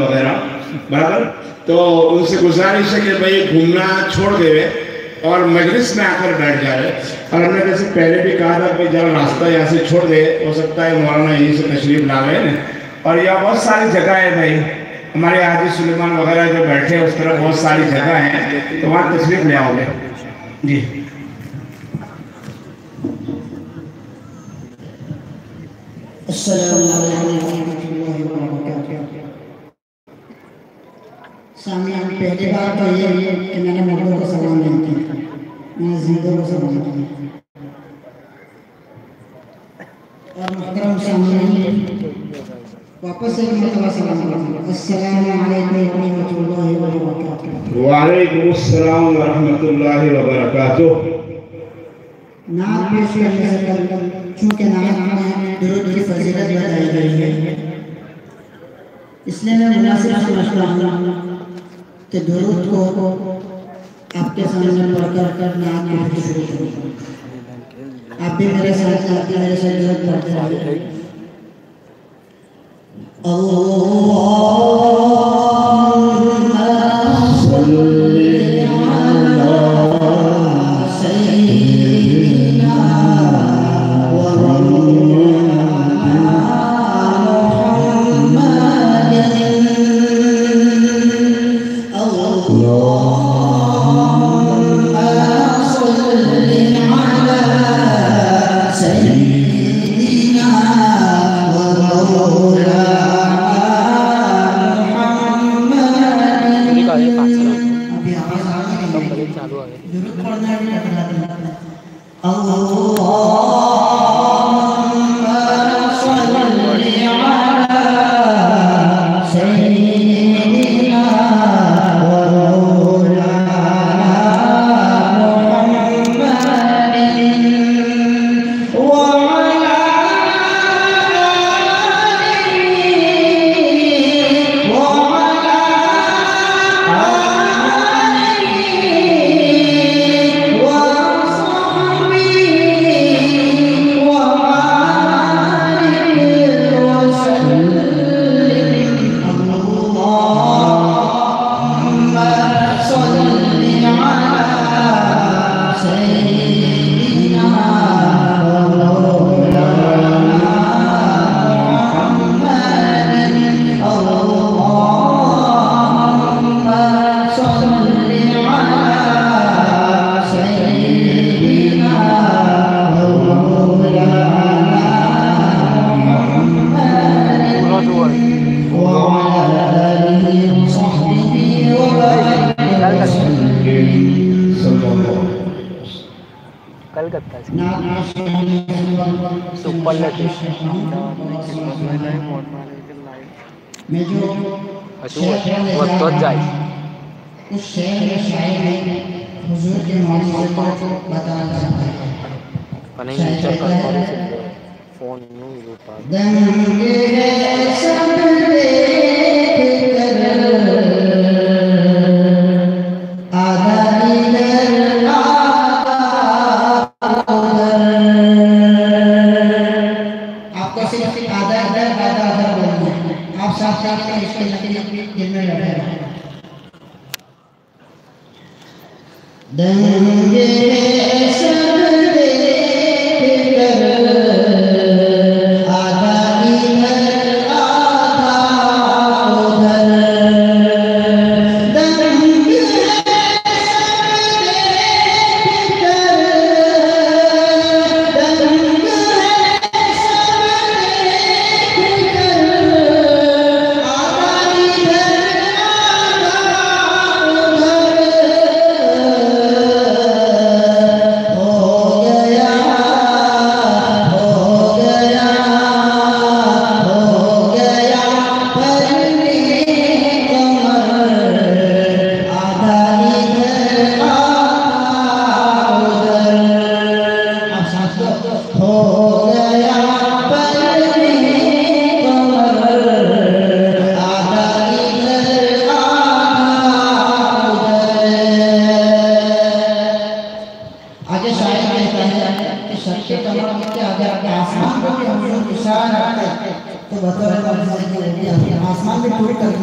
वगैरह बराबर। तो उनसे गुजारिश है कि भाई घूमना छोड़ देवे और मजलिस में आकर बैठ जाए। और हमने जैसे पहले भी कहा था कि जब रास्ता यहाँ से छोड़ दे, हो सकता है मौलाना यहीं से तशरीफ लावे ना। और यहाँ बहुत सारी जगह है भाई, हमारे हाजी सुलेमान वगैरह जो बैठे हैं उस तरह बहुत सारी जगह हैं, तो वहाँ तशरीफ ले आओगे जी। सामने हम पहली बार तो ये कि मैंने मुर्दों को सलाम नहीं किया, मैंने जिंदों को सलाम किया। और मुहतरम सामने वापस एक मरतबा सलाम किया, अस्सलामु अलैकुम वरहमतुल्लाहि वबरकातुहू। वालेकुम अस्सलाम वरहमतुल्लाहि वबरकातुहू। नाम पेश करने से पहले चूँकि नाम में दुरूद की फजीलत बताई गई है, इसलिए मैं मुनासिब समझता हूँ कि दुरूद को आपके सामने पढ़कर नाम पेश शुरू करूँ। आप भी मेरे साथ दुरूद पढ़ते रहिए। उस शेर या शायर ने हुजूर के मौजूद को बताना चाहता है। शायर कहता है, दंगे सब देख कर आधा इधर आपको सिर्फ आधा इधर आधा उधर बोलना है। आप साथ साथ में इसके नतीजे दिल में रहे। दंगे सब देख कर आधा इधर आधा उधर, दंगे सब देख कर, दंगे सब देख कर आधा इधर आधा उधर।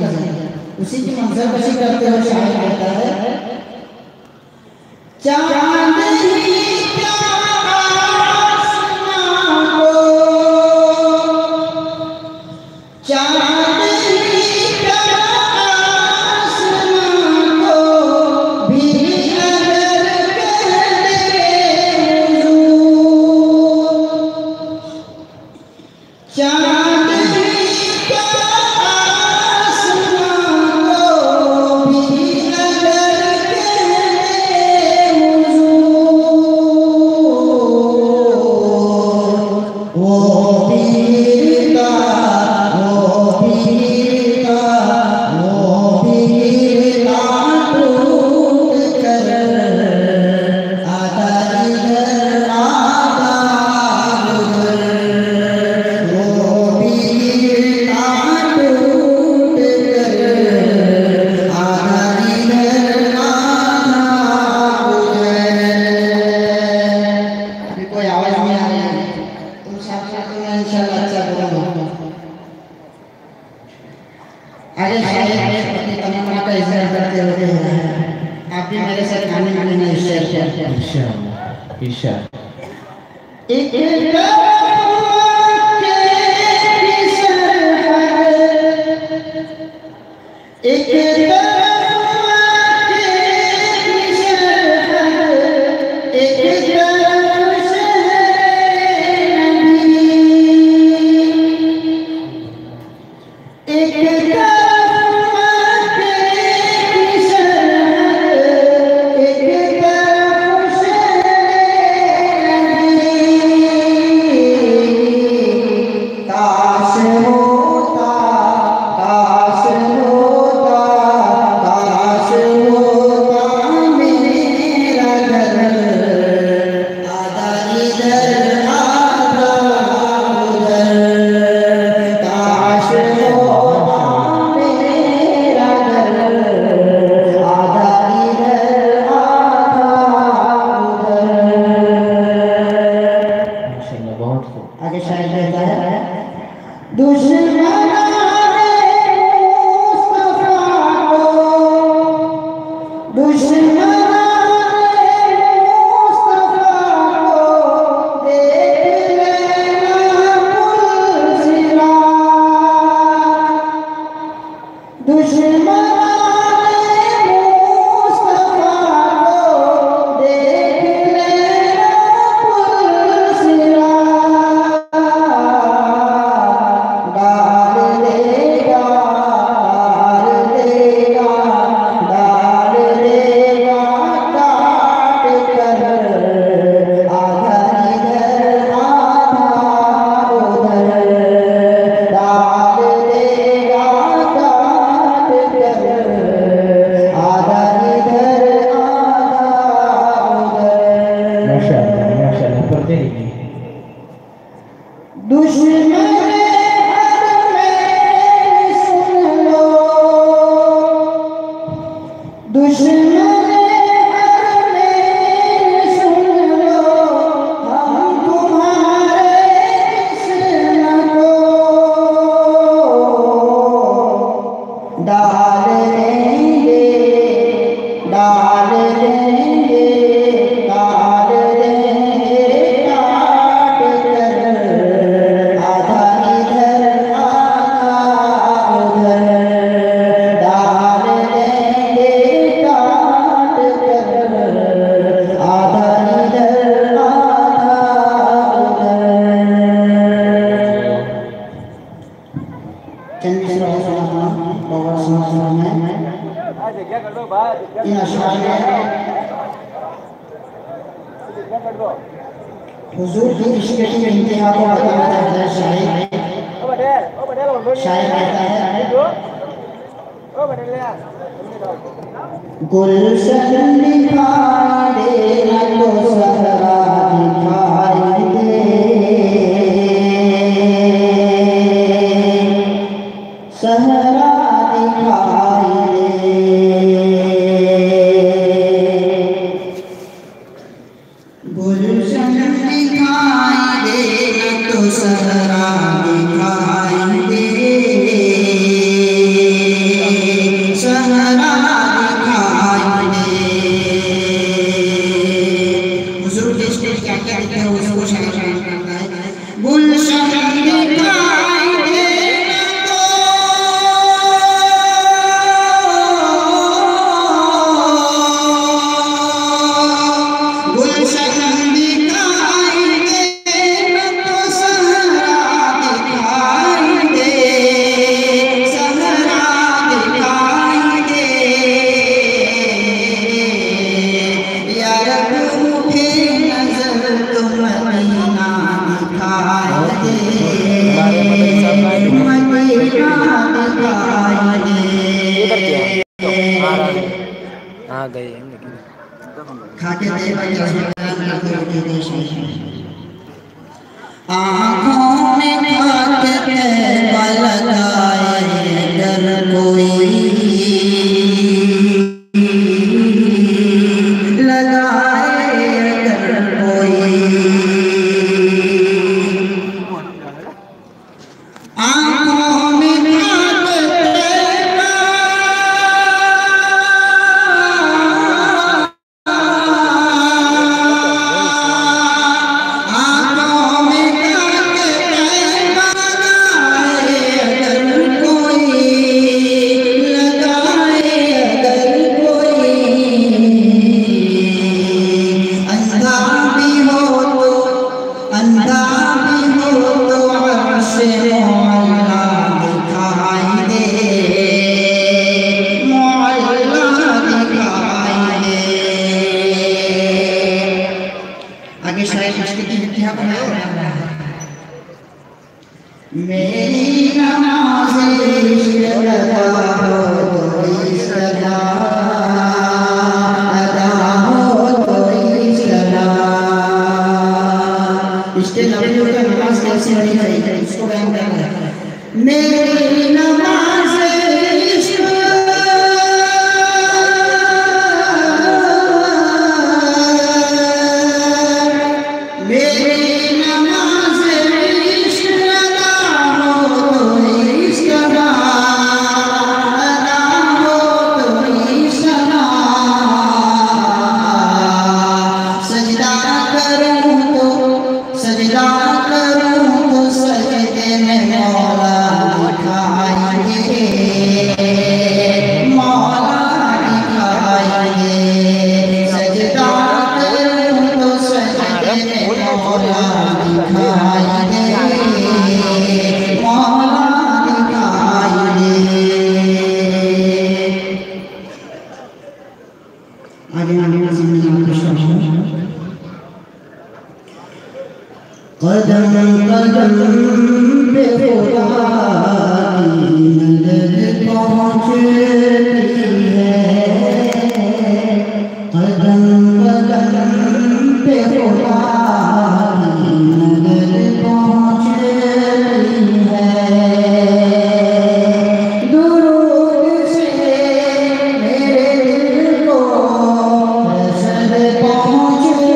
लीजिए। उसी की मंजर कशी करते हुए शायर कहता है, चांद ही क्या आसमां को, चांद ही क्या आसमां को भी अगर कर दे हुजूर, चांद ही क्या आसमां को भी अगर कर दे हुजूर, वो पीर का टूट कर आता इधर आता उधर, वो पीर का टूट कर आता इधर आता उधर। अभी कोई आवाज नहीं आ रही है, तुम साथ साथ में इंशाल्लाह अच्छा बोलूंगा। आगे शायद अपनी तमन्ना का इजहार करते हुए कह रहा है, आप भी मेरे साथ गाने में लेना इंशाल्लाह इंशाल्लाह। एक आगे शायद कहता है, इन अशआर में हुजूर की इश्क की इंतहा को बताना चाहता है शायर। शायर कहता है, गुलशन दिखाई दे ना तो सहरा दिखाई दे, सहरा दिखाई दे, गुलशन दिखाई दे ना तो सहरा दिखाई दे, आ गए खाते थे आँखों में खाते थे लगाए डर कोई लगाए डर कोई आँखों में मेरी नमाज़ लगा हो तो इस तरह अदा हो तो इस तरह। इसके नबी का नमाज कैसे होनी चाहिए इसको बयान करना है। मेरी नमाज कदम कदम पे खुदा की नजर पहुँचती है। कदम कदम पे खुदा की नजर पहुँचती है। दुरूद से मेरे दिल को रसद पहुँचती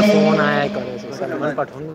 फोन आया करे से सलमान पठान है।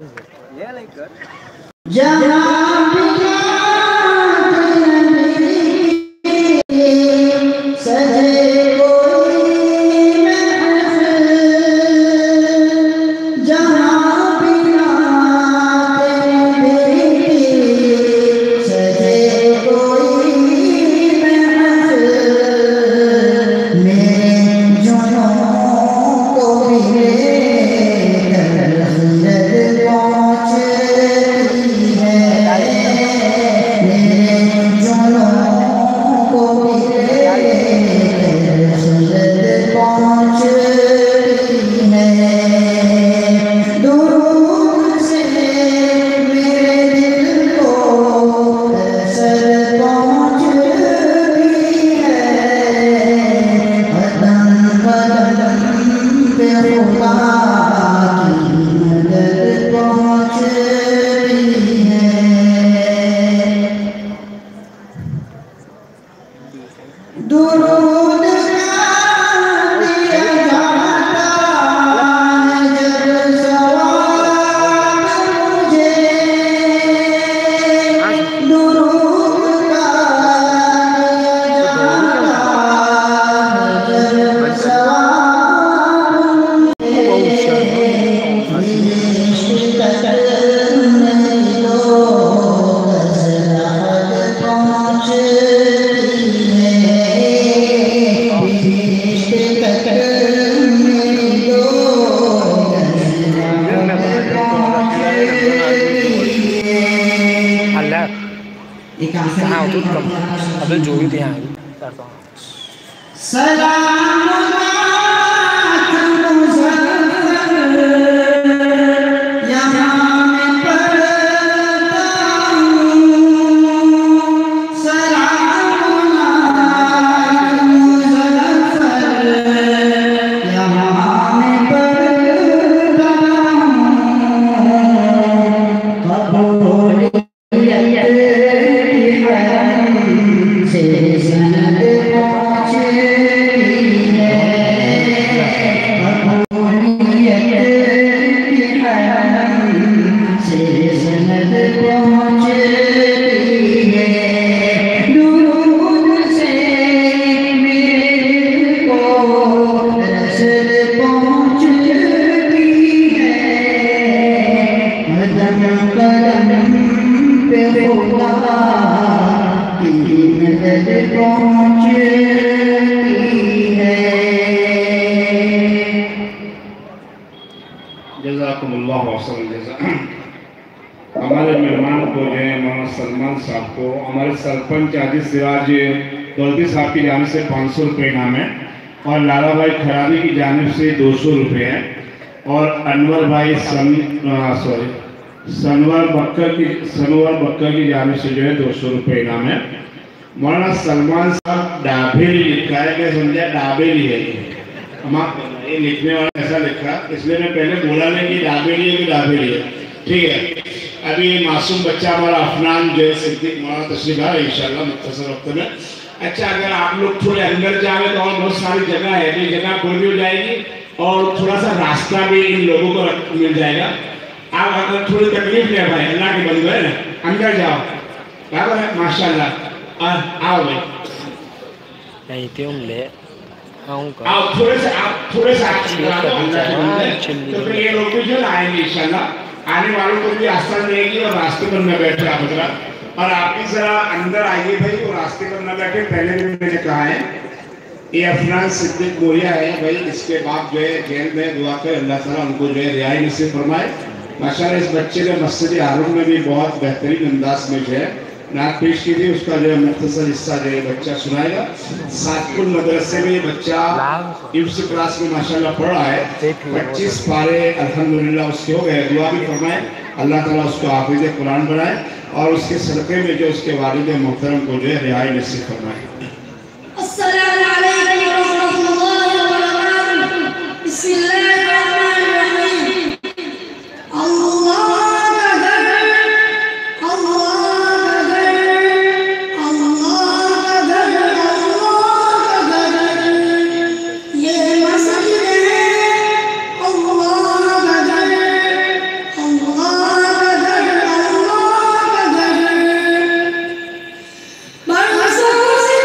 अल्लाह कहाँ तो कम अबे जो भी यहाँ करता हूँ हमारे मेहमान को जो है मोहम्मद सलमान साहब को हमारे सरपंच आदिल सिराज दौलती साहब की जानिब से 500 रुपये इनाम है और लाला भाई खरादी की जानिब से 200 रुपये है और अनवर भाई सनवर बक्कर की जानिब से जो है 200 रुपये इनाम है। मौलाना सलमान साहब डाबेली लिखा है, मैं समझा डाबेली है ये लिखने वाला ऐसा लिखा, इसलिए मैं पहले बोला नहीं कि डाबेली है कि डाबेली है। ठीक है, अभी मासूम बच्चा हमारा अफनान जो है सिद्दीक मौलाना तशरीफ आ रहा है इंशाल्लाह मुख्तसर वक्त में। अच्छा, अगर आप लोग थोड़े अंदर जाए तो और बहुत सारी जगह है, ये जगह खुल भी हो जाएगी और थोड़ा सा रास्ता भी इन लोगों को मिल जाएगा। आप अगर थोड़ी तकलीफ ले भाई, अल्लाह के बंदे है ना, अंदर जाओ बराबर है माशाल्लाह। आओ भाई नहीं थे उमले आप थोड़े से तो फिर ये लोग भी जो आएंगे इंशाल्लाह, आने वालों को भी आसान रहेगी और रास्ते पर न बैठे आप जरा, और आप भी जरा अंदर आइए भाई और रास्ते पर न बैठे। पहले भी मैंने कहा है ये अफनान सिद्दीक मोरिया है भाई, इसके बाप जो है जेल में, दुआ कर अल्लाह ताला उनको जो है रिहाई नसीब फरमाए। माशाल्लाह इस बच्चे ने मस्जिद हारून में भी बहुत बेहतरीन अंदाज में जो है नात पेश की थी, उसका जो है मुख्तसर हिस्सा जो है बच्चा सुनाएगा। सातपुर मदरसे में ये बच्चा इफ्स क्लास में माशाल्लाह पढ़ रहा है, 25 पारे अल्हम्दुलिल्लाह उसके हो गए। दुआ भी फरमाए अल्लाह ताला उसको हाफिज़ कुरान बनाए और उसके सदक़े में जो उसके वालिद मोहतरम को जो है रिहाई नसीब फरमाए। अस्सलामु अलैकुम व रहमतुल्लाहि व बरकातुहू। बिस्मिल्लाहिर्रहमानिर्रहीम। अल्लाह बरसों से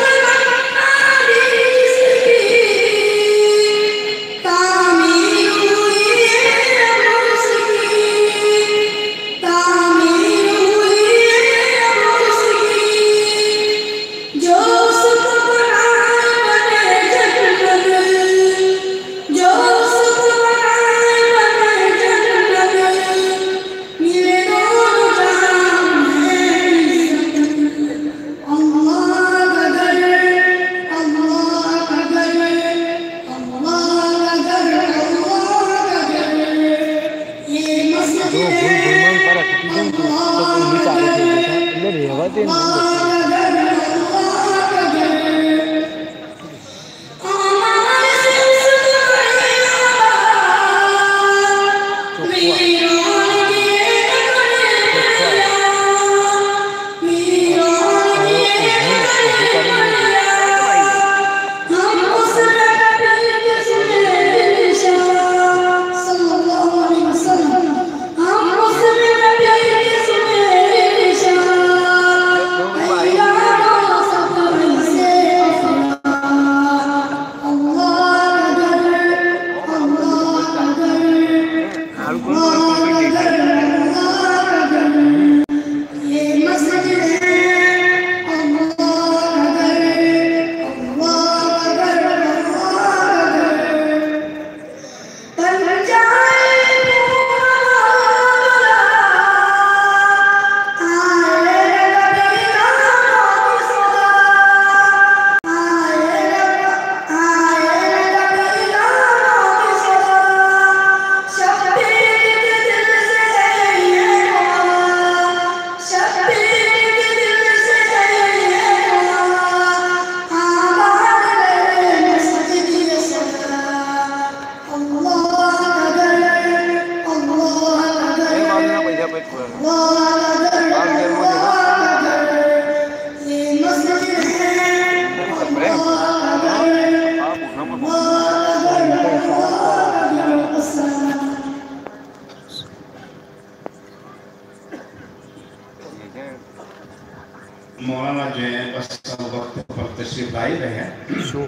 भाई रहे शो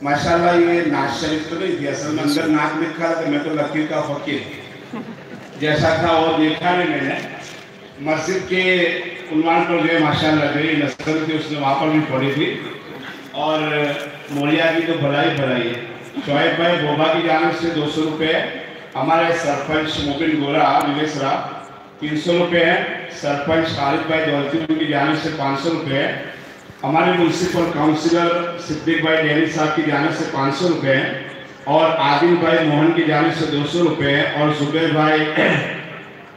माशाल्लाह। ये नाज शरीफ तो नहीं थी, असल में अंदर नाज लिखा था, मैं तो लकीर का फकीर जैसा था वो देखा नहीं मैंने। मस्जिद के उन्वान पर जो है माशाल्लाह जो नस्ल थी उसने वहाँ पर भी पढ़ी थी। और मौलिया की तो भलाई भलाई है। शोएब भाई बोबा की जानिब से 200 रुपये, हमारे सरपंच मोबिन गोरा निवेशरा 300 रुपये है, सरपंच खालिद भाई दौलती की जानिब से 500 रुपये है, हमारे म्यूनसिपल काउंसिलर सिद्दीक भाई डेहरी साहब की जानिब से 500 रुपये है, और आदिल भाई मोहन की जानिब से 200 रुपये है, और जुबैर भाई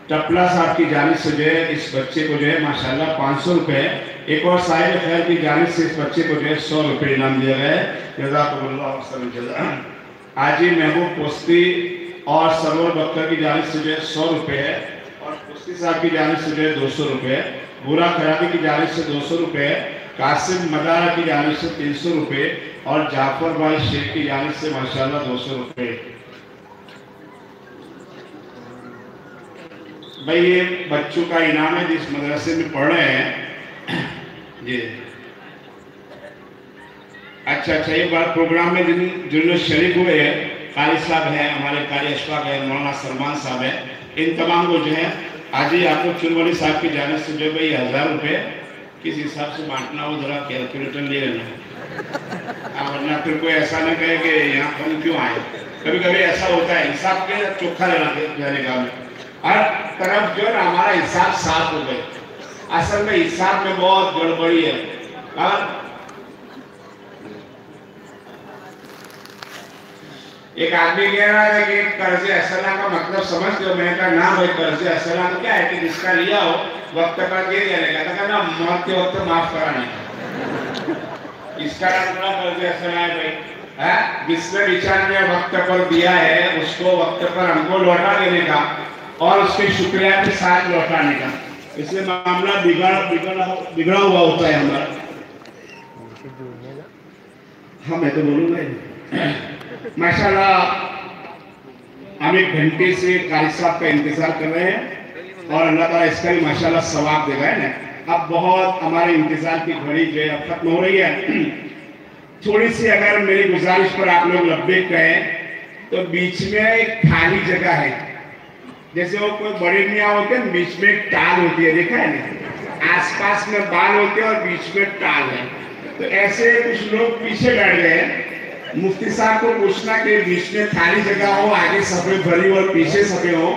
टपला साहब की जानिब से जो है इस बच्चे को जो है माशाल्लाह 500 रुपये है। एक और साहिब खैर की जानिब से इस बच्चे को जो है 100 रुपये इनाम दिया गया है। जज़ाकुमुल्लाह खैर। हाजी महबूब पोस्ती और सरवर बख्तर की जानिब से जो है 100 रुपये है, और पोस्ती साहब की जानिब से जो है 200 रुपये है, बुरा खराबी की जानिब से 200 रुपये है, कासिम मदारा की जानिब से 300 रुपये, और जाफर भाई शेख की जानिब से माशाल्लाह 200 रुपये। भाई ये बच्चों का इनाम है जिस मदरसे में पढ़ रहे हैं जी। अच्छा, ये बात प्रोग्राम में जिन्होंने शरीक हुए हैं, कारी साहब हैं, हमारे कारी अशफाक है, मौलाना सलमान साहब है, इन तमाम को जो है आज ही आपको चुनवली साहब की जानिब से जो भाई 1000 रुपये किस हिसाब से बांटना हो जरा कैलकुलेटर ले लेना, वरना फिर कोई ऐसा नहीं कहे कि यहाँ कम क्यों आए। कभी कभी ऐसा होता है, हिसाब के चोखा लेना जाने का हर तरफ जो है ना हमारा हिसाब साफ हो गए। असल में हिसाब में बहुत गड़बड़ी है। और एक आदमी कह रहा था कि कर्ज असला का मतलब समझते हो? मैंने कहा ना भाई, कर्ज असला तो क्या है कि जिसका लिया हो वक्त पर दे देने का, तो ना मौत के वक्त माफ कराने का, इसका पूरा कर्ज असला है भाई। जिसने विचार में वक्त पर दिया है उसको वक्त पर हमको लौटा देने का और उसके शुक्रिया के साथ लौटाने का, इसलिए मामला बिगड़ा हुआ होता है हमारा। हाँ मैं तो बोलूँगा माशाल्लाह। हम एक घंटे से कारी साहब का इंतजार कर रहे हैं और अल्लाह ताला इसका भी माशाल्लाह सवाब देगा है ना। अब बहुत हमारे इंतजार की घड़ी जो है अब खत्म हो रही है। थोड़ी सी अगर मेरी गुजारिश पर आप लोग लब्बे कहें तो बीच में एक खाली जगह है, जैसे वो कोई बड़े मियाँ होते हैं बीच में एक टाल होती है, देखा है ना, आसपास में बाल होते हैं और बीच में टाल है। तो ऐसे कुछ लोग पीछे बैठ गए। मुफ्ती साहब को पूछना कि बीच में खाली जगह हो, आगे सफे भरी और पीछे सफे हो,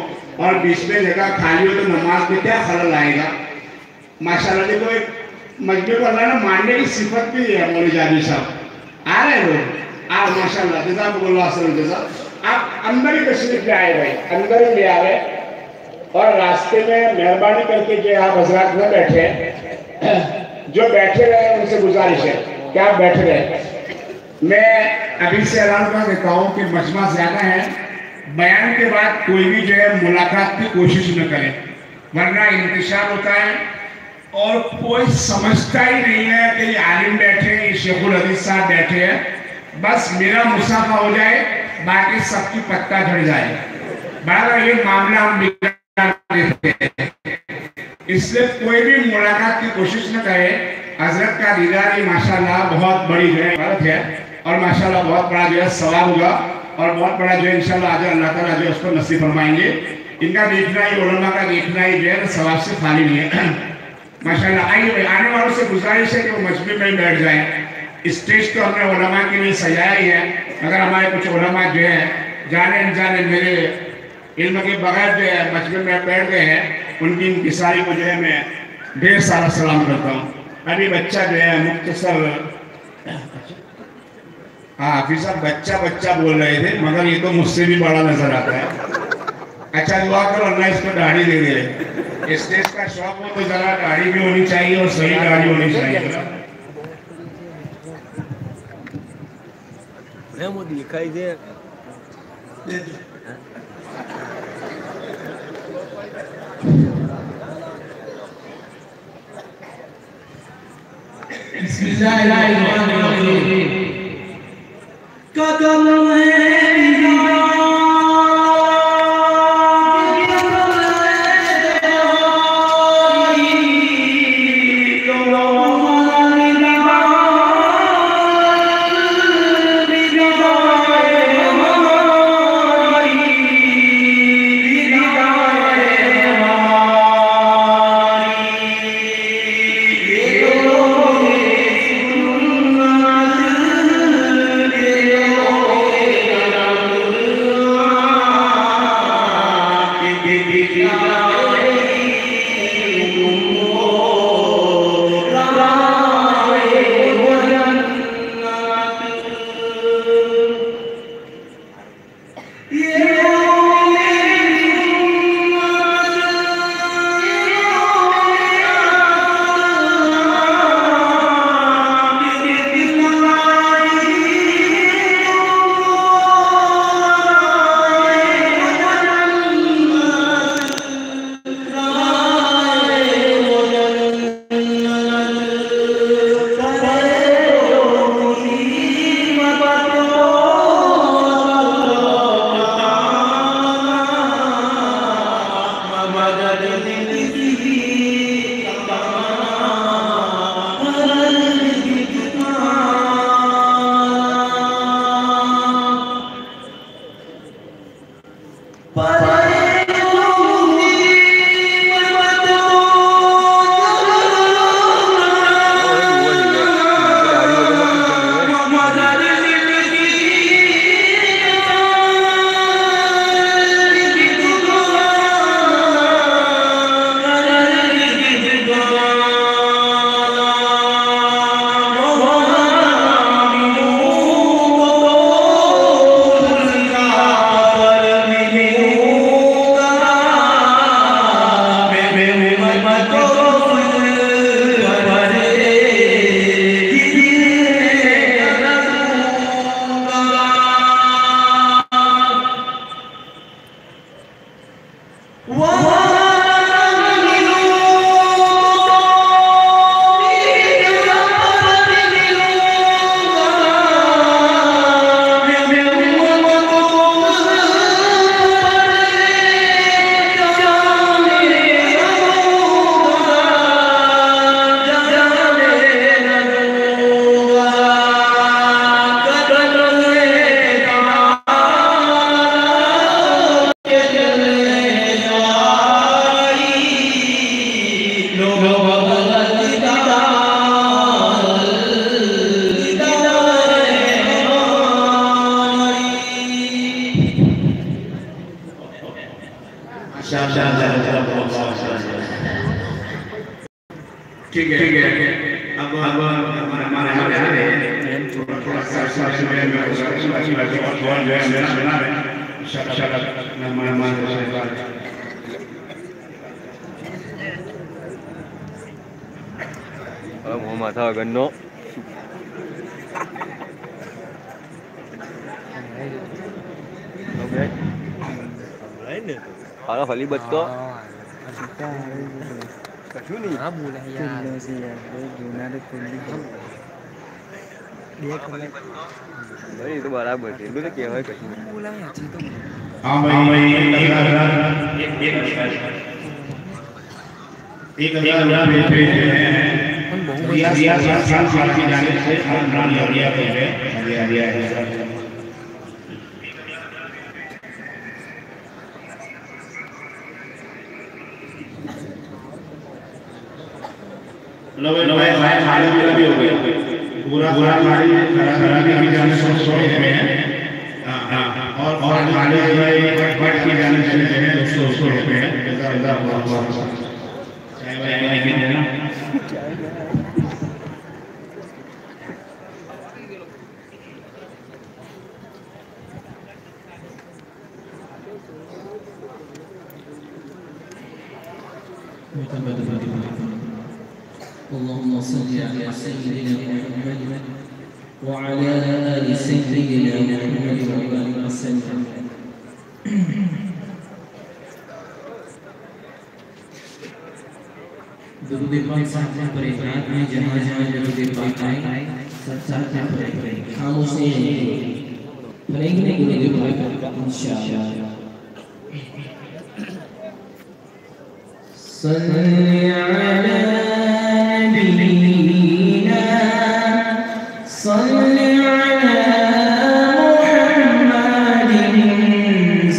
और बीच में जगह खाली हो तो नमाज में क्या खलल आएगा। माशाल्लाह देखो एक मजबूर को अल्लाह ने मानने की सिफत भी है। मौलवी जानी साहब आ रहे हो, आप माशाल्लाह जज़ाकुमुल्लाह जज़ा। आप अंदर ही तशरीफ ले आए भाई, अंदर ही ले आए, और रास्ते में मेहरबानी करके जो आप हजरात में बैठे, जो बैठे रहे उनसे गुजारिश है कि आप बैठे रहे। मैं अभी से ऐलान कर देता हूँ कि मजमा ज्यादा है, बयान के बाद कोई भी जो है मुलाकात की कोशिश न करे, वरना इंतशार होता है और कोई समझता ही नहीं है कि ये आलिम बैठे, ये शेखुल हदीस साहब बैठे हैं, बस मेरा मुसाफा हो जाए, बाकी सबकी पत्ता झड़ जाए। बराबर ये मामला हम बिगाड़ देते हैं, इसलिए कोई भी मुलाकात की कोशिश न करे। हजरत का दीदार ही माशाल्लाह बहुत बड़ी जो है बात है, और माशाल्लाह बहुत बड़ा जो है सवाब होगा, और बहुत बड़ा जो है इंशाल्लाह आज अल्लाह ताला जो है उस पर नसीब फरमाएंगे। इनका देखना ही, उलमा का देखना ही जो है सवाब से खाली नहीं है माशाल्लाह। आइए आने वालों से गुजारिश है कि वो मजमे में बैठ जाए। स्टेज तो हमने उलमा के लिए सजाया ही है, मगर हमारे कुछ उलमा जो है जाने अनजाने मेरे इल्म के बगैर जो है मजमे में बैठ गए हैं, उनकी इंकिसारी को जो है मैं ढेर सारा सलाम करता हूँ। अभी बच्चा जो है मुख्तसर, हाँ हाफिज साहब बच्चा बच्चा बोल रहे थे, मगर ये तो मुझसे भी बड़ा नजर आता है। अच्छा दुआ करो अल्लाह इसको दाढ़ी दे दे। स्टेज का शौक हो तो जरा दाढ़ी भी होनी चाहिए और सही दाढ़ी होनी चाहिए। दिखाई दे बिस्मिल्लाहिर्रहमानिर्रहीम। कदम है ठीक है अब हमारे आ रहे हैं थोड़ा सा समय में और जो है मेरा mau mata gano oke kalau kali betul kasuni boleh ya dia kembali itu barabar sih itu kayak apa kasuni pulang ya cerita साल की जाने से भी हो गया पूरा खराबी की जाने में और खाली की जाने से ₹200 اللهم صل على سيدنا محمد وعلى آل سيدنا محمد وبارك وسلم. درود پاک ساتھ پر اطاعت میں جہاں جہاں درود پاک آئے ساتھ میں پڑھیں خاموش نہیں پڑھیں گے درود پاک انشاءاللہ. صلی علی نبینا صلی علی محمد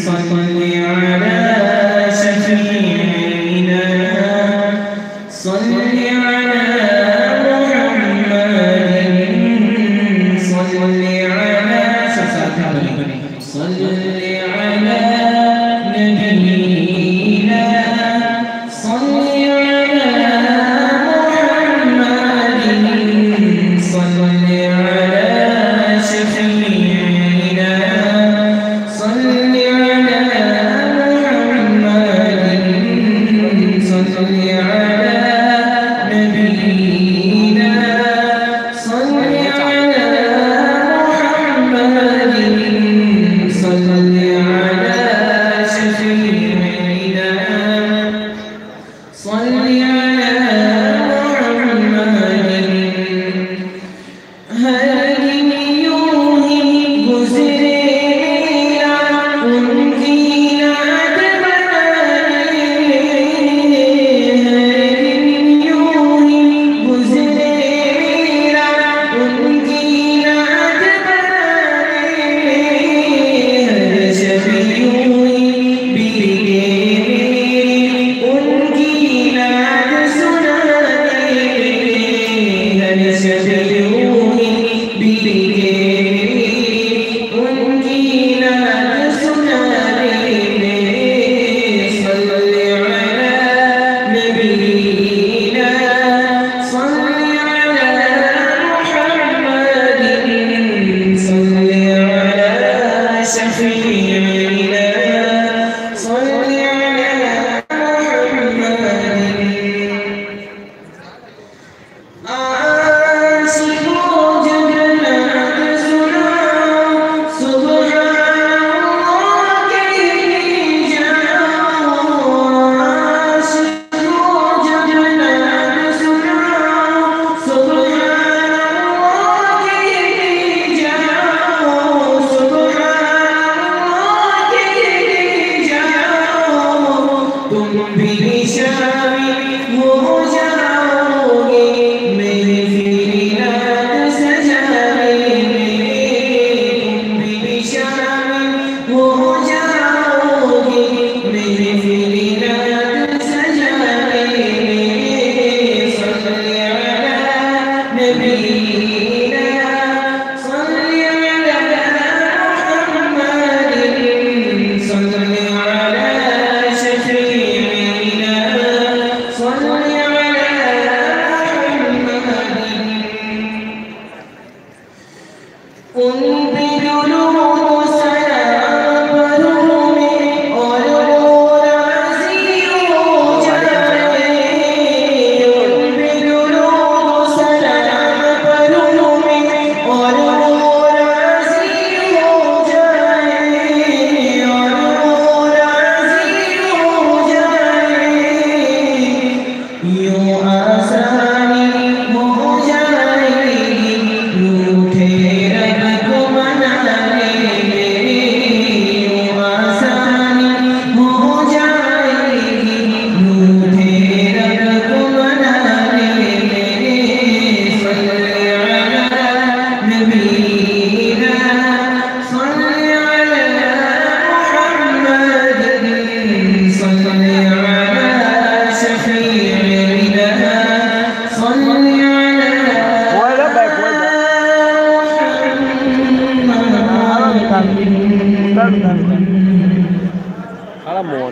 صلی علی شفیعنا صلی علی محمد صلی علی صلی علی نبینا صلی علی محمد صلی علی شفیعنا صلی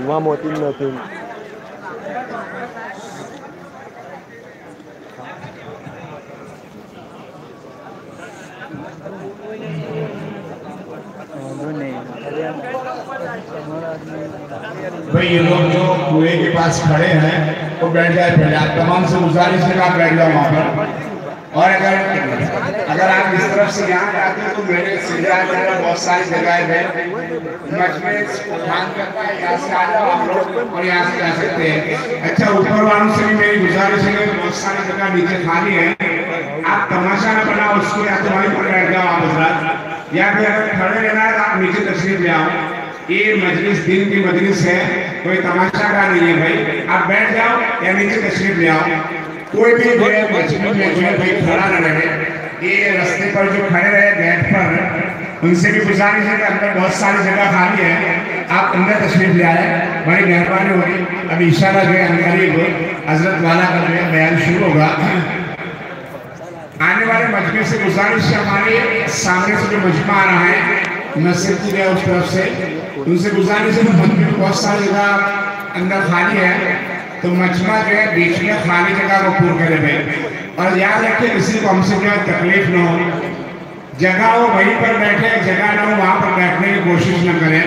Alam mo tin natin. भाई ये लोग जो कुएं के पास खड़े हैं वो बैठ जाए पहले। आप तमाम से गुजारिश है कि आप बैठ जाओ वहाँ पर। और अगर आप इस तरफ से यहाँ आते हो तो मेरे सीधे आने वाले बहुत सारी जगह है। मजमे ध्यान करता है, यहाँ से आ जाओ आप लोग और यहाँ से जा सकते हैं। अच्छा, ऊपर वालों से भी मेरी गुजारिश है कि बहुत सारी जगह नीचे खाली है, आप तमाशा न बनाओ उसको, या तो वहीं पर बैठ जाओ आप हजरात, या फिर अगर खड़े रहना है तो आप नीचे तशरीफ ले आओ। ये मजलिस दिन की मजलिस है, कोई तमाशा का नहीं है भाई। आप बैठ जाओ या नीचे तशरीफ ले आओ। कोई भी मस्जिद में जो है भाई खड़ा न रहे। ये रास्ते पर जो खड़े रहे गेट पर, उनसे भी गुजारिश है कि अंदर बहुत सारी जगह खाली है, आप अंदर तशरीफ ले आए, बड़ी मेहरबानी होगी। अभी इंशाल्लाह जो है करीब हजरत वाला का जो है बयान शुरू होगा। आने वाले मजमे से गुजारिश है, हमारे सामने से जो मजमा आ रहा है मस्जिद की है उस तरफ से, उनसे गुजारिश है। मजमे में बहुत सारी जगह अंदर खाली है, तो मजमा जो है बीच में खाली जगह को पूर्ण करे भाई। और याद रखें किसी को हमसे जो है तकलीफ न हो, जगह हो वहीं पर बैठे, जगह ना हो वहाँ पर बैठने की कोशिश न करें।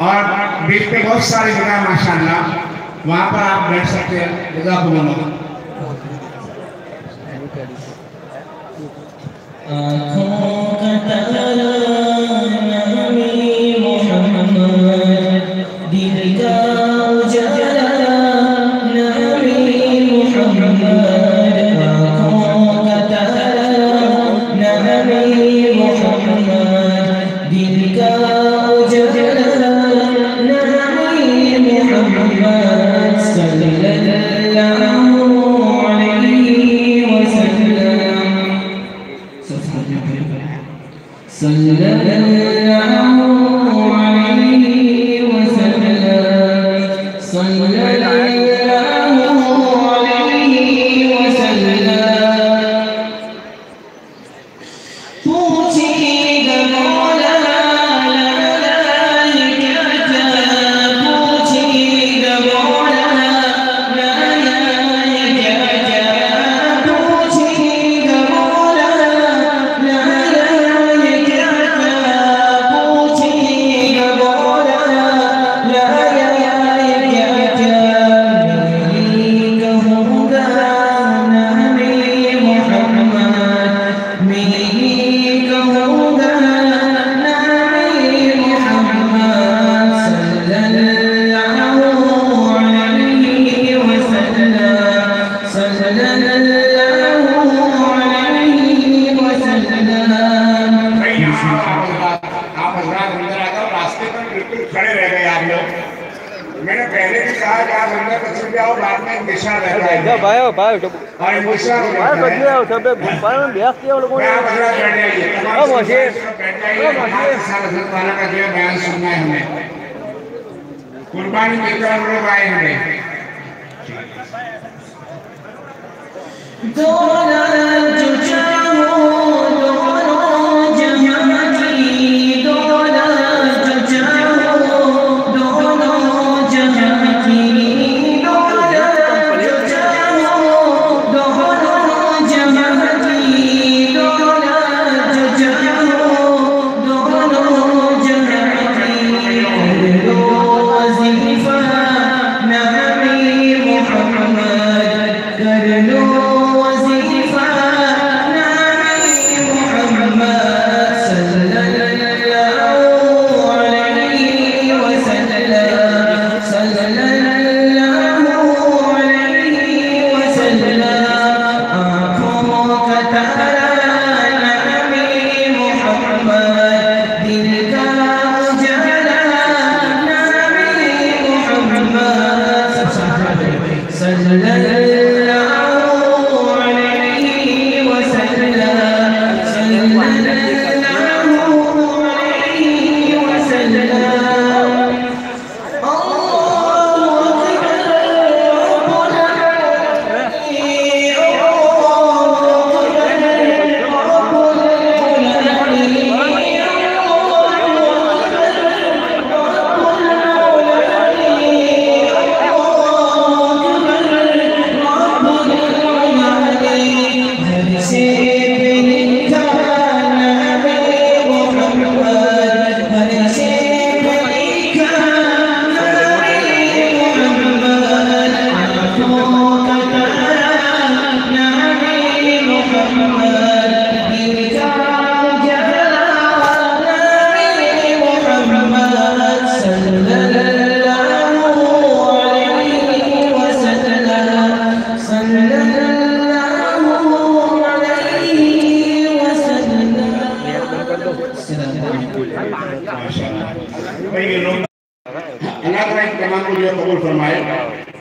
और बीच में बहुत सारी जगह माशाल्लाह, वहाँ पर आप बैठ सकते हैं। जज़ाकुमुल्लाह। Subscribe बिल्कुल खड़े रह गए आप लोग। मैंने पहले भी कहा कि आप अंदर तस्वीर आओ, बाद में इंतजार रहता है ભાઈ ભાઈ और इंतजार ભાઈ रहता બધી है। આવો તમે ભાઈ બેસ કે લોકો मैं आप हजरत बैठ जाइए, तमाम अब मुझे- बैठ जाइए। हमारे साथ हजरत वाला का जो है बयान सुनना है हमें, कुर्बानी देकर हम लोग आए हैं।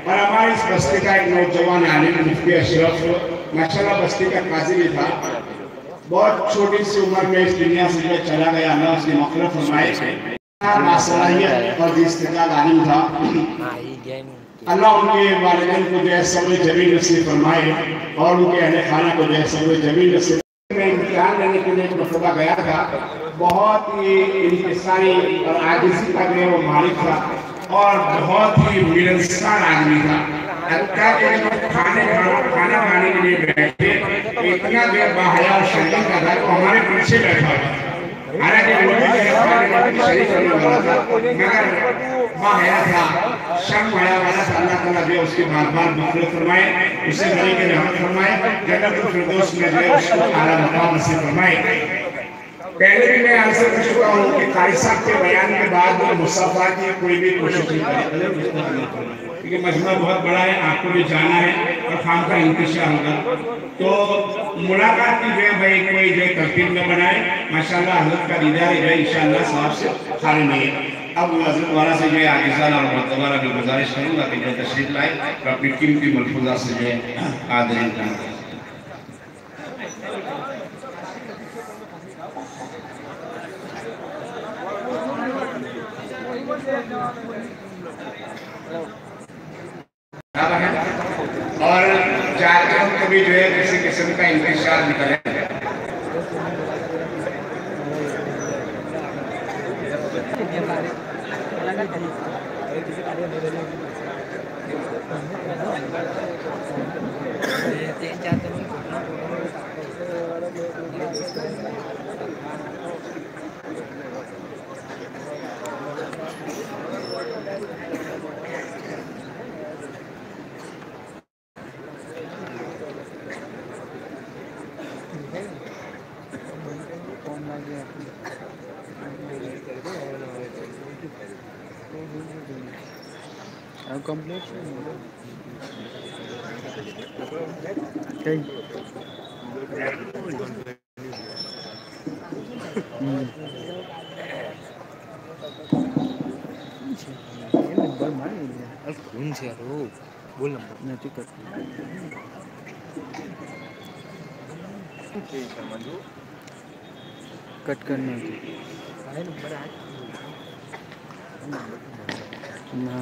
और हमारी इस बस्ती का एक नौजवान आलिम मुफ्ती अशरफ माशाल्लाह बस्ती का काजी भी था, बहुत छोटी सी उम्र में इस दुनिया से जो चला गया, अल्लाह उसकी मग़फ़िरत फरमाए। बासलाहियत और इस्तेदाद आलिम था, अल्लाह उनके वालिदैन को जो है सब्र जमील नसीब फरमाए और उनके अहले खाना को जो है सब्र जमील नसीब। मैं इम्तिहान लेने के लिए एक मरतबा गया था, बहुत ही इंतसारी और आजिज़ी का जो वो मालिक था और बहुत ही मिलनसार आदमी था। खाना खाने के लिए बैठे, इतना देर बाहया और शरीर का था तो हमारे पीछे बैठा था। हालांकि शरीर करने वाला था मगर बाहया था, शर्म आया वाला था। अल्लाह ताला जो उसके बार बार मग़फ़िरत फरमाए, उसे बड़ी के रहमत फरमाए, जन्नतुल फिरदौस में जो उसको आला मकाम नसीब फरमाए। पहले भी मैं आपसे पूछ चुका हूँ कि कारी साहब के बयान के बाद मुसाफा की कोई भी कोशिश नहीं करें, क्योंकि मजमा बहुत बड़ा है, आपको भी जाना है और खाम का इंतजार होगा। तो मुलाकात की जो है भाई कोई जो तरतीब में बनाए, माशाल्लाह हज़रत का दीदार जो है इंशाअल्लाह साहब से खाली नहीं है। अब हज़रत वाला से जो है आज़िज़ाना और मोहतरमा की गुजारिश करूँगा कि जो तशरीफ लाए और अपनी कीमती मलफूज़ा से जो है आदरीन करें। और जाते वक्त कभी जो है किसी किस्म का इंतजार निकले। कंप्लीट નંબર મારે કોણ છે યાર બોલ નંબર નથી કરતું कट करना ना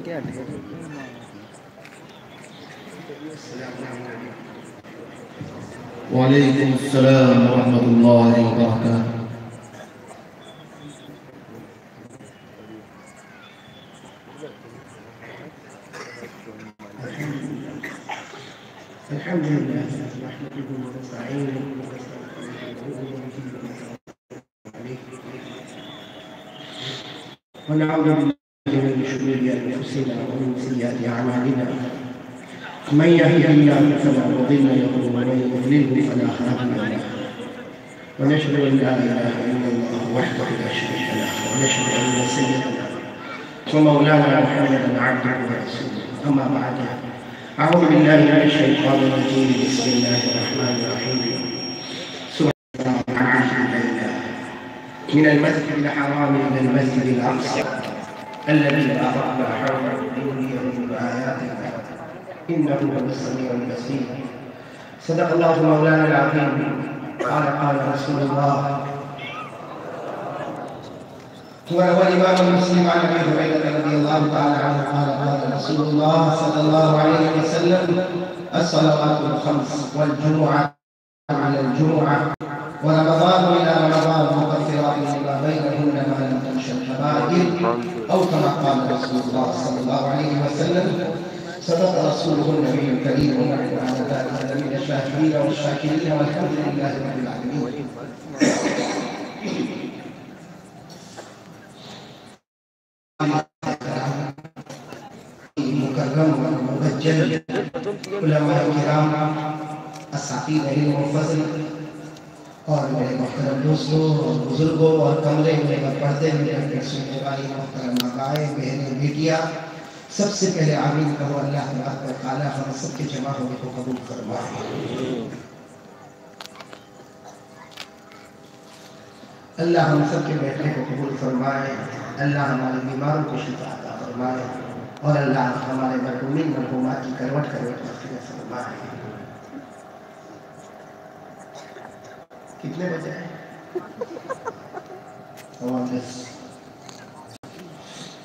क्या वालेकुम अस्सलाम व रहमतुल्लाहि व बरकातुहू। الحمد لله نحمده ونستعينه ونعوذ بالله من شرور انفسنا ومن سيئات اعمالنا من يهده الله فلا مضل له ومن يضلل فلا هادي له ونشهد ان لا اله الا الله وحده لا شريك له ونشهد ان سيدنا ومولانا محمدا عبده ورسوله اما بعد أعوذ بالله من الشيطان الرجيم بسم الله الرحمن الرحيم من المسجد الحرام إلى المسجد الأقصى الذي باركنا حوله لنريه من آياتنا إنه هو السميع البصير صدق الله مولانا العظيم قال رسول الله وروى الإمام مسلم عن أبي هريرة رضي الله تعالى عنه قال رسول الله صلى الله عليه وسلم الصلوات الخمس والجمعة على الجمعة ورمضان إلى رمضان مكفرات لما بينهن ما لم تنش الكبائر أو كما قال رسول الله صلى الله عليه وسلم صدق رسوله النبي الكريم ونحن على ذلك من الشاهدين والشاكرين والحمد لله رب العالمين. مکرم مبجل علماء کرام اساتذہ علم و فضل اور میرے محترم دوستوں اور بزرگوں اور کمرے میں پردے میں سننے والی محترم آبائیں بہنیں بیٹیاں سب سے پہلے آمین کہو اللہ تبارک و تعالی ہم سب کے جمع ہونے کو قبول فرمائے. اللہ ہم سب کے بیٹھنے کو قبول فرمائے. اللہ ہمارے بیماروں کو شفا عطا فرمائے اور اللہ ہمارے مرحومین مرحومات کی کروٹ مغفرت فرمائے. کتنے بجے ہیں؟ 10:15.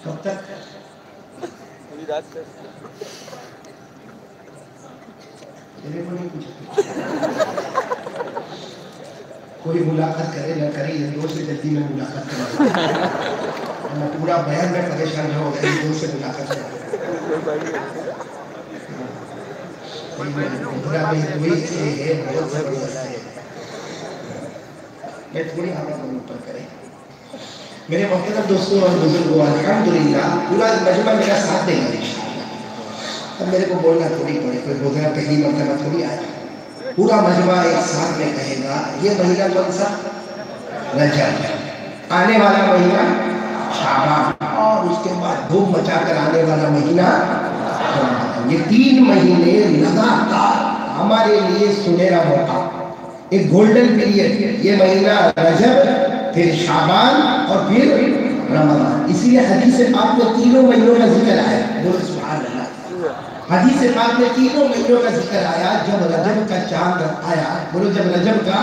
کب تک؟ کوئی ملاقات کرے نہ کرے یہ دو سے جلدی میں ملاقات کروں میں پورا بیان میں پریشان ہو گئی دو سے ملاقات کروں میں تھوڑی آواز اوپر کرے. میرے محترم دوستوں اور بزرگوں الحمدللہ پورا مجمع میرا ساتھ دے گا انشاءاللہ. اب میرے کو بولنا تھوڑی پڑے کوئی بولنا پہلی مرتبہ تھوڑی آئے. پورا مجمع ایک ساتھ میں کہے گا یہ مہینہ کون سا؟ رجب. آنے والا مہینہ شعبان اور اس کے بعد دھوم مچا کر آنے والا مہینہ رمضان. یہ 3 مہینے لگاتار ہمارے لیے سنہرا موقع ایک گولڈن پیریڈ. یہ مہینہ رجب پھر شعبان اور پھر رمضان. اسی لیے حدیث پاک میں تینوں مہینوں کا ذکر آیا. بولو سبحان اللہ. حدیث پاک میں تینوں مہینوں کا ذکر آیا. جب رجب کا چاند آیا بولو جب رجب کا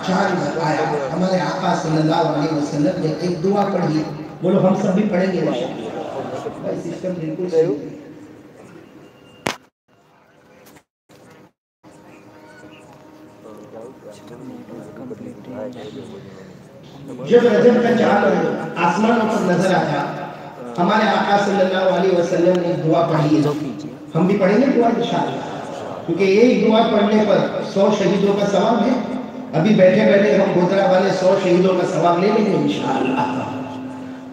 چاند آیا ہمارے آقا صلی اللہ علیہ وسلم نے ایک دعا پڑھی. بولو ہم سب بھی پڑھیں گے بھائی سسٹم بالکل صحیح. جب رجب کا چاند آسمانوں پر نظر آیا ہمارے آقا صلی اللہ علیہ وسلم نے دعا پڑھی ہے. ہم بھی پڑھیں گے دعا انشاءاللہ کیونکہ ایک دعا پڑھنے پر 100 شہیدوں کا ثواب ہے. ابھی بیٹھے بیٹھے ہم گودرا والے 100 شہیدوں کا ثواب لے لیں گے انشاءاللہ.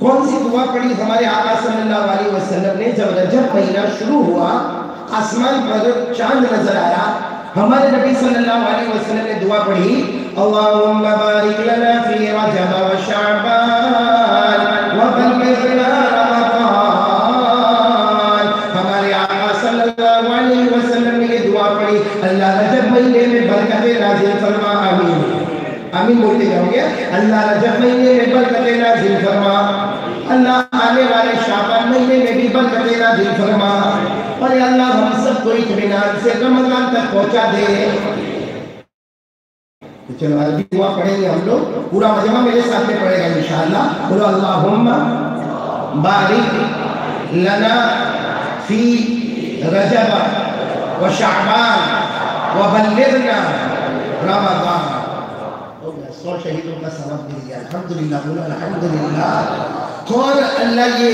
کون سی دعا پڑھی ہمارے آقا صلی اللہ علیہ وسلم نے؟ جب رجب مہینہ شروع ہوا آسمان پر چاند نظر آیا ہمارے نبی صلی اللہ علیہ وسلم نے دعا پڑھی اللہم بارک لنا فی رجب و شعبان وبلغنا رمضان. ہمارے آقا अल्लाह रजब महीने में बरकतें नाज़िल फरमा, आमीन आमीन बोलते जाओगे। अल्लाह रजब महीने में बरकतें नाज़िल फरमा, अल्लाह आने वाले शाबान महीने में भी बरकतें नाज़िल फरमा, और अल्लाह हम सबको इत्मीनान से रमजान तक पहुंचा दे। चलो अरबी दुआ पढ़ेंगे हम लोग, पूरा मजमा मेरे साथ में पढ़ेगा इंशाअल्लाह। बोलो अल्लाहुम्मा बारिक लना फी रजब व शाबान व बल्लिगना रमजान। 100 शहीदों का सवाब मिल गया, अल्हम्दुलिल्लाह, बोलो अल्हम्दुलिल्लाह। और अल्लाह ये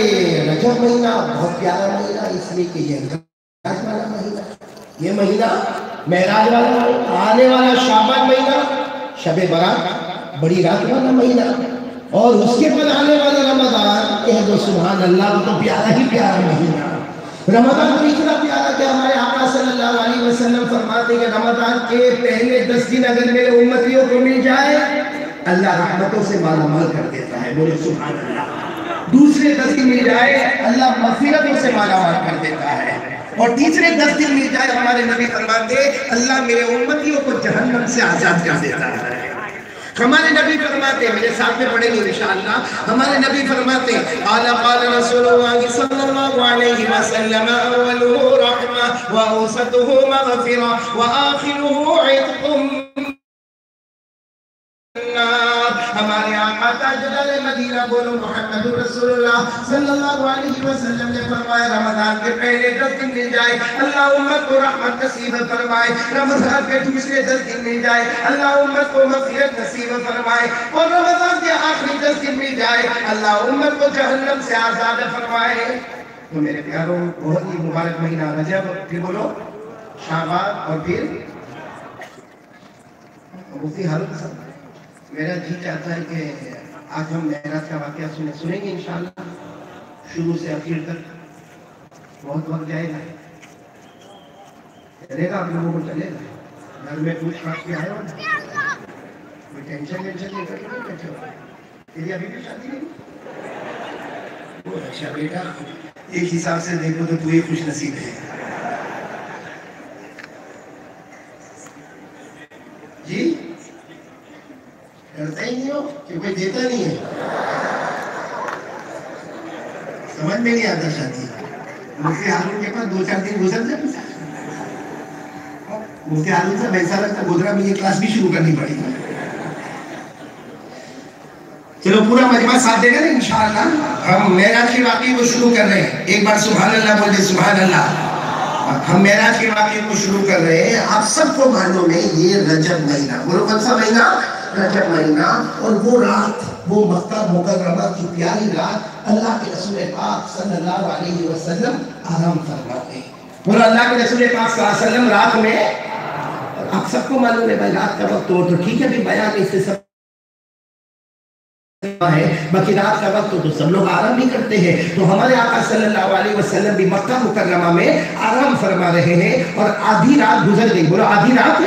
रजब महीना बहुत प्यारा महीना, इसलिए कि ये मेराज वाला महीना, ये महीना मेराज वाला महीना, आने वाला शाबान महीना शबे बारात बड़ी रात वाला महीना, और उसके बाद आने वाला रमजान, कह दो सुभान अल्लाह, वो तो प्यारा ही प्यारा महीना। रमजान तो इतना प्यारा कि हमारे आका सल्लल्लाहु अलैहि वसल्लम फरमाते हैं रमजान के पहले 10 दिन अगर मेरे उम्मतियों को मिल जाए, अल्लाह रहमतों से मालामाल कर देता है, बोले सुभान अल्लाह। दूसरे 10 दिन मिल जाए, अल्लाह मग़फ़िरतों से मालामाल कर देता है, और तीसरे 10 दिन मिल जाए, हमारे नबी फरमाते अल्लाह मेरे उम्मतियों को जहन्नम से आजाद कर देता है। हमारे नबी फरमाते, मेरे साथ में पढ़ेंगे इंशाअल्लाह, हमारे नबी फरमाते आला क़ाल रसूलुल्लाह सल्लल्लाहु अलैहि वसल्लम अव्वलुहु रहमा व औसतुहु मग़फ़िरा व आखिरुहु इत्क़ुम। हमारे आका ताजदार मदीना बोलो मुहम्मद रसूलुल्लाह सल्लल्लाहु अलैहि वसल्लम ने फरमाया रमजान के पहले 10 दिन मिल जाए, अल्लाह उम्मत को रहमत नसीब फरमाए। रमजान के दूसरे 10 दिन मिल जाए, अल्लाह उम्मत को मग़फ़िरत नसीब फरमाए, और रमजान के आखिरी 10 दिन मिल जाए, अल्लाह उम्मत को जहन्नम से आजाद फरमाए। तो मेरे प्यारों, बहुत ही मुबारक महीना रजब, फिर बोलो शाबान, और फिर मुफ्ती हारून साहब, मेरा जी चाहता है कि आज हम मेराज का वाक़या सुनेंगे इंशाअल्लाह, शुरू से आखिर तक। बहुत वक्त जाएगा, चलेगा आप लोगों को, चलेगा। घर में पूछ पाछ के आए हो ना, कोई टेंशन नहीं करके बैठे हो? तेरी अभी भी शादी नहीं? अच्छा बेटा, एक हिसाब से देखो तो तू ही खुश नसीब है जी। करता ही नहीं हो कि कोई देता नहीं है, समझ में नहीं आता शादी। मुफ्ती हारून के पास 2-4 दिन गुजर जाए, मुफ्ती हारून से ऐसा लगता गोधरा में ये क्लास भी शुरू करनी पड़ेगी। चलो पूरा मजमा साथ देगा ना इंशाअल्लाह। हम मेराज के वाक़े को शुरू कर रहे हैं, एक बार सुभान अल्लाह बोल दे, सुभान अल्लाह। हम मेराज के वाक़े को शुरू कर रहे हैं। आप सबको मालूम है ये रजब महीना, बोलो कौन सा महीना? रजब महीना। और वो रात, वो मक्का मुकर्रमा की प्यारी रात, अल्लाह के रसूल पाक सल्लल्लाहु अलैहि वसल्लम आराम फरमाते। बोलो अल्लाह के रसूल पाक सल्लल्लाहु अलैहि वसल्लम रात में, आप सबको मालूम है भाई रात का वक्त हो तो ठीक है, भी बयान इससे सब है, बाकी रात का वक्त तो सब लोग आराम भी करते हैं। तो हमारे आका सल्लल्लाहु अलैहि वसल्लम भी मक्का मुकर्रमा में आराम फरमा रहे हैं, और आधी रात गुजर गई। बोलो आधी रात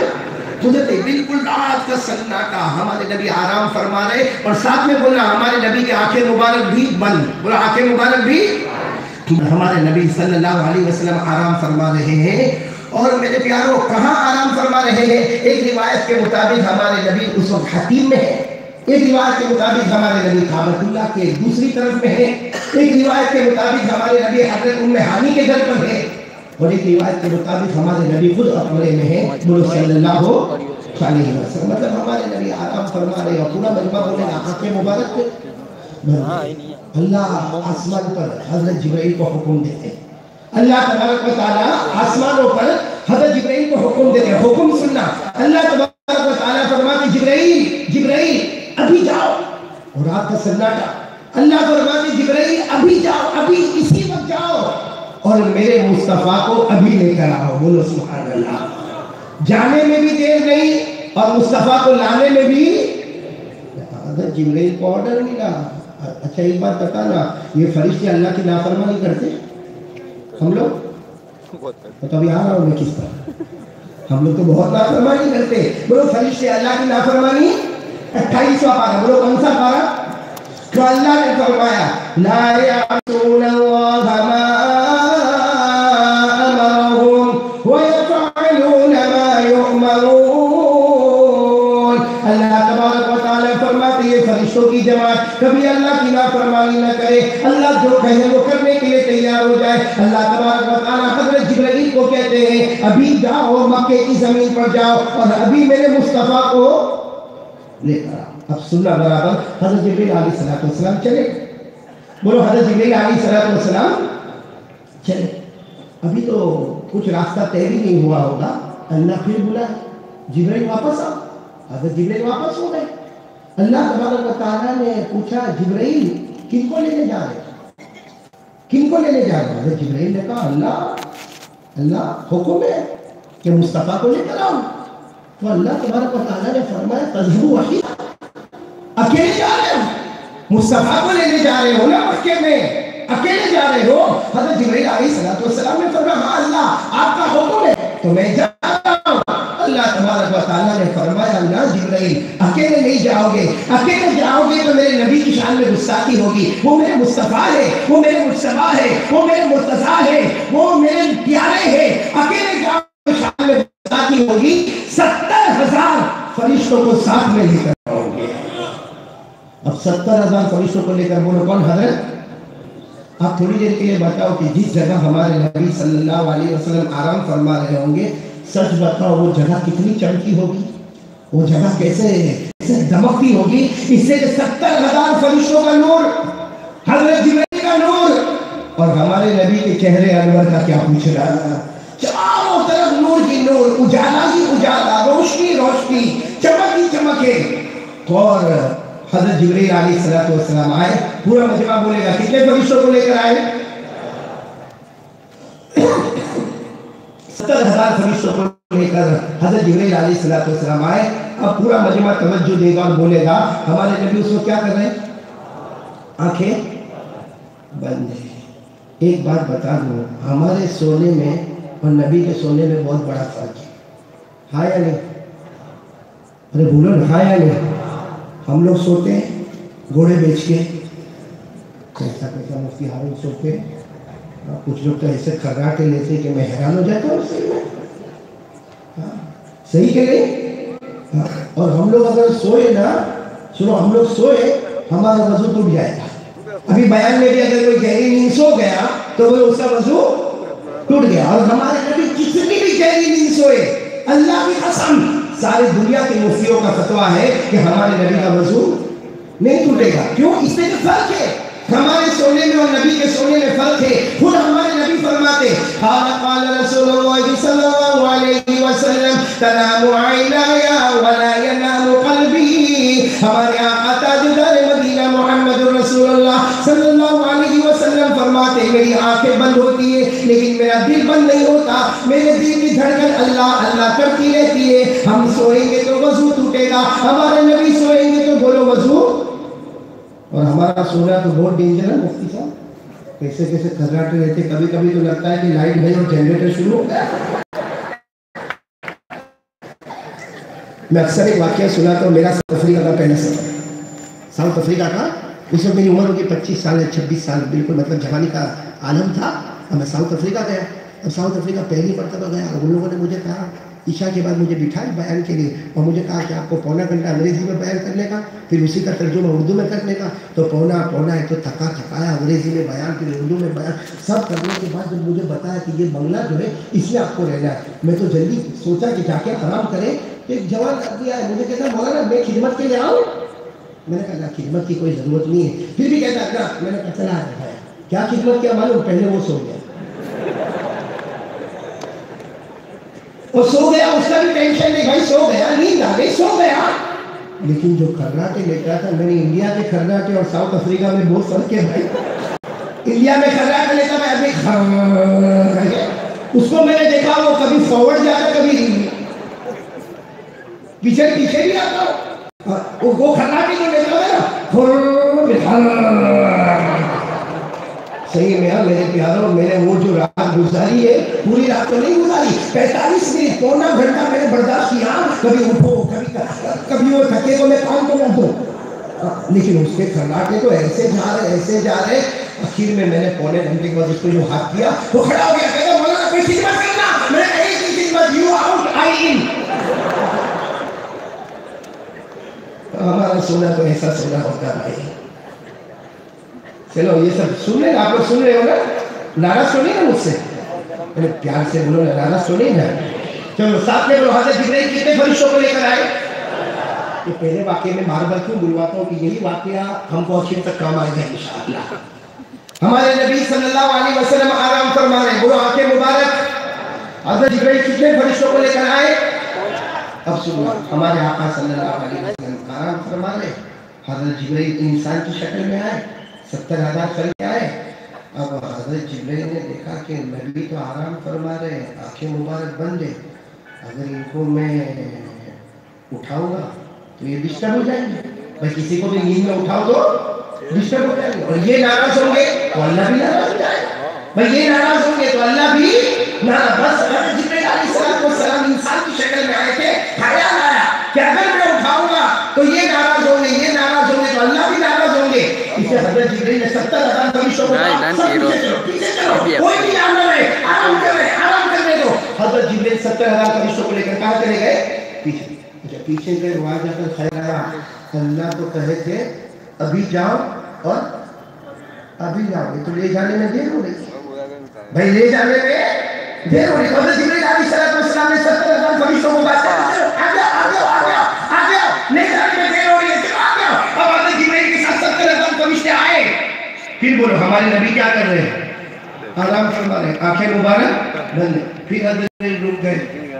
गुजर गई, बिल्कुल रात का सन्नाटा, हमारे नबी आराम फरमा रहे, और साथ में बोला हमारे नबी की आंखें मुबारक भी बंद। बोलो आंखें मुबारक भी, हमारे नबी सल्लल्लाहु अलैहि वसल्लम आराम फरमा रहे हैं। और मेरे प्यारों, कहाँ आराम फरमा रहे हैं? एक रिवायत के मुताबिक हमारे नबी उस वक्त हतीम में है, एक रिवायत के मुताबिक हमारे नबी काबतुल्लाह के दूसरी तरफ में है, एक रिवायत के मुताबिक हमारे नबी हज़रत उम्मे हानी के घर पर है, और एक रिवायत के मुताबिक हमारे नबी खुद अपने में है, बोलो सल्लल्लाहु अलैहि वसल्लम। मतलब हमारे नबी आराम फरमा रहे, और पूरा मजमा बोले आंखें मुबारक। अल्लाह आसमान पर हज़रत जिब्राइल को हुक्म देते, अल्लाह तबारक व तआला आसमानों पर हज़रत जिब्राइल को हुक्म देते, हुक्म सुनना। अल्लाह तबारक व तआला फरमाते जिब्राइल जिब्राइल अभी जाओ, और रात का सन्नाटा, अल्लाह फरमाते जिब्राइल अभी जाओ, अभी इसी वक्त जाओ, और मेरे मुस्तफा को अभी लेकर आओ। बोलो सुभान अल्लाह। जाने में भी देर नहीं, और मुस्तफा को लाने में भी। जिब्राइल को ऑर्डर मिला। अच्छा एक बात बताना, ये फरिश्ते अल्लाह की नाफरमानी करते हम लोग? तो अभी आ रहा हूँ मैं किस पर। हम लोग तो बहुत नाफरमानी करते। बोलो फरिश्ते अल्लाह की नाफरमानी 28वां पारा, बोलो कौन सा पारा? तो अल्लाह ने फरमाया ला यअसूनल्लाह मा अमरहुम व यफअलून मा नाफरमानी न करे, अल्लाह जो कहे वो करने के लिए तैयार हो जाए। अल्लाह तबारक व तआला हजरत जिब्रील को कहते हैं अभी जाओ मक्के की जमीन पर जाओ और अभी मेरे मुस्तफा को लेकर आओ। अब सुनना बराबर, हजरत जिब्रील अलैहिस्सलाम चले, बोलो हजरत जिब्रील अलैहिस्सलाम चले। अभी तो कुछ रास्ता तय भी नहीं हुआ होगा, अल्लाह फिर बुलाए, जिब्रील वापस आओ। हजरत जिब्रील वापस हो गए। अल्लाह तबारक व तआला ने पूछा जिब्रील किनको लेने जा रहे हो, किनको लेने जा रहे हो? हजरत जिब्रील ने कहा अल्लाह हुक्म है कि मुस्तफा को लेकर आओ। तो अल्लाह तबारक व तआला ने फरमाया तज़हबू वही, अकेले जा रहे हो, मुस्तफा को लेने जा रहे हो ना मक्के में, अकेले जा रहे हो? हजरत जिब्रील अलैहिस्सलाम ने फरमाया हाँ अल्लाह आपका हुक्म है तो मैं जा रहा हूं। अल्लाह तबारक व तआला ने फरमाया ना जिब्रील अकेले नहीं जाओगे, अकेले जाओगे तो मेरे नबी की शान में गुस्ताखी होगी। वो मेरे मुस्तफा है, वो मेरे मुज्तबा है, वो मेरे मुर्तज़ा है, वो मेरे प्यारे हैं। अकेले जाओगे शान में गुस्ताखी होगी। 70,000 फरिश्तों को साथ में लेकर आओगे। अब 70,000 फरिश्तों को लेकर बोलो कौन हजरत? आप थोड़ी देर के लिए बताओ कि जिस जगह हमारे नबी सल्लल्लाहु अलैहि वसल्लम आराम फरमा रहे होंगे, सच बताओ वो जगह कितनी चमकी होगी, वो जगह कैसे दमकती होगी। इससे 70,000 फरिश्तों का नूर, हजरत जिब्रील का नूर और हमारे नबी के चेहरे अनवर का क्या पूछ रहा है। चारों तरफ नूर की नूर, उजाला ही उजाला, रोशनी रोशनी, चमक ही चमके। और हजरत जिब्रील अलैहिस्सलाम आए, पूरा मजमा बोलेगा कितने फरिश्तों को लेकर आए? 70,000 फरिश्तों को लेकर हजरत जिब्रील अलैहिस्सलाम आए। अब पूरा मजमा तवज्जो देगा और बोलेगा हमारे नबी उसको क्या कर रहे हैं? आंखें बंद है। एक बात बता दूं, हमारे सोने में और नबी के सोने में बहुत बड़ा फर्क है, हाँ या नहीं? अरे बोलो ना हाँ या नहीं? हम लोग सोते हैं घोड़े बेच के, कैसा कैसा मुफ्ती हारून सोते हैं, कुछ लोग तो ऐसे खर्राटे लेते हैं कि मैं हैरान हो जाता हूँ। सही के नहीं? और हम लोग अगर सोए ना, सुनो हम लोग सोए हमारा वजू टूट जाएगा। अभी बयान में भी अगर कोई गहरी नींद सो गया तो वो उसका वजू टूट गया। और हमारे नबी कितनी भी गहरी नींद सोए, अल्लाह की कसम सारी दुनिया के मुफ्तियों का फतवा है कि हमारे नबी का वजू नहीं टूटेगा। क्यों? इसमें जो फर्क है, हमारे सोने में और नबी के सोने में फर्क है। खुद हमारे नबी फरमाते क़ाल रसूलुल्लाह सल्लल्लाहु अलैहि वसल्लम तनामु ऐनाया वला यनामु क़ल्बी। हमारे आका ताजदार मदीना मुहम्मदुर रसूलुल्लाह सल्लल्लाहु अलैहि वसल्लम फरमाते मेरी आंखें बंद होती है लेकिन मेरा दिल बंद नहीं होता, मेरे दिल की धड़कन अल्लाह अल्लाह करती रहती है। हम सोएंगे तो वजू टूटेगा, हमारे नबी सोएंगे तो बोलो वजू। और हमारा सोना तो बहुत डेंजर है मुफ्ती साहब, कैसे कैसे खर्राटे रहते, कभी कभी तो लगता है कि लाइट गई और जनरेटर शुरू हो गया। मैं अक्सर एक वाकया सुनाता हूँ, मेरा साउथ अफ्रीका का पहला सफर, साउथ अफ्रीका का, उस वक्त मेरी उम्र होगी 25 साल या 26 साल, बिल्कुल मतलब जवानी का आलम था। अब मैं साउथ अफ्रीका गया। अब साउथ अफ्रीका पहली मरतबा गया और उन लोगों ने मुझे कहा ईशा के बाद मुझे बिठाया बयान के लिए और मुझे कहा कि आपको पौना घंटा अंग्रेज़ी में बयान करने का, फिर उसी का तर्जुमा उर्दू में करने का। तो पौना एक तो थकाया अंग्रेज़ी में बयान, फिर उर्दू में बयान, सब करने के बाद जब मुझे बताया कि ये बंगला जो है इसमें आपको रहना है, मैं तो जल्दी सोचा कि जाके आराम करें। एक जवान आदमी आया, मुझे कहता मौलाना मैं खिदमत के लिए आऊँ? मैंने कहा खिदमत की कोई ज़रूरत नहीं है। फिर भी कहता ना, मैंने कहा चला क्या खिदमत क्या मालूम, पहले वो सो गया, वो सो गया, उसका भी टेंशन नहीं, भाई सो गया, नींद आ गई, सो गया। लेकिन जो खर्राटे लेता था, मैंने इंडिया के खर्राटे और साउथ अफ्रीका में बहुत फर्क है भाई। इंडिया में खर्राटे लेता मैं आदमी, उसको मैंने देखा वो कभी फॉरवर्ड जाता कभी पीछे भी आता, वो खर्राटे जो लेता है ना, सही में यार मेरे प्यारों, मैंने वो जो रात गुजारी है, पूरी रात तो नहीं गुजारी, 45 मिनट पौना घंटा मैंने बर्दाश्त किया। कभी उठो कभी वो थके को मैं काम तो कर दूं, लेकिन उसके खर्राटे तो ऐसे जा रहे। आखिर में मैंने पौने घंटे के बाद उसको जो हाथ किया वो खड़ा हो गया, कहता मौलाना कोई खिदमत करना, मैंने नहीं की खिदमत, यू आउट आई इन। हमारा सोना तो ऐसा सोना होता भाई, चलो ये सब सुन रहे, आप लोग सुन रहे हो ना, नाराज तो नहीं ना मुझसे, अरे प्यार से बोलो ना, नाराज तो नहीं ना। चलो साथ में बोलो, हज़रत जिब्राइल कितने फरिश्तों को लेकर आए? तो पहले वाक़े में बार बार क्यों बुलवाता हूँ कि यही वाक़या हमको आखिर तक काम आएगा इंशाअल्लाह। हमारे नबी सल्लल्लाहु अलैहि वसल्लम आराम फरमा रहे, बोलो आंखें मुबारक, हज़रत जिब्राइल कितने फरिश्तों को लेकर आए? अब सुनो, हमारे आका सल्लल्लाहु अलैहि वसल्लम आराम फरमा रहे, हज़रत जिब्राइल इंसान की शक्ल में आए, 70,000 करके आए। अब हज़रत जिब्राइल ने देखा कि नबी तो आराम फरमा रहे, आंखें मुबारक बंद है, अगर इनको मैं उठाऊंगा तो ये डिस्टर्ब हो जाएंगे, भाई किसी को भी नींद में उठाओ तो डिस्टर्ब हो जाएंगे, और ये नाराज होंगे तो अल्लाह भी नाराज हो जाएगा, भाई ये नाराज होंगे तो अल्लाह भी नाराज। बस हज़रत जिब्राइल अलैहिस्सलाम इंसान की शक्ल में आए थे, ख्याल आया कि अगर मैं उठाऊंगा तो ये नाराज होंगे, ये नाराज होंगे तो अल्लाह भी नाराज होंगे। इसे हज़रत जिब्राइल ने 70,000 फरिश्तों को कोई भी आराम रहे, आराम कर रहे, आराम करने दो। हज़रत जिब्राइल 70,000 फरिश्तों को लेकर कहाँ चले गए? पीछे। अच्छा पीछे गए, वहां जाकर ख्याल आया, अल्लाह तो कहे थे अभी जाओ और अभी जाओगे तो ले जाने में देर हो रही, भाई ले जाने में देर हो रही। हज़रत जिब्राइल अलैहिस्सलाम ने 70,000 फरिश्तों को बात कर, आ जाओ, ले जाने में देर हो रही है, चलो आ जाओ। अब हज़रत जिब्राइल के साथ 70,000 फरिश्ते आए, फिर बोलो हमारे नबी क्या कर रहे हैं? आराम फरमा रहे, आंखें मुबारक बंद। फिर हज़रत रुक गए,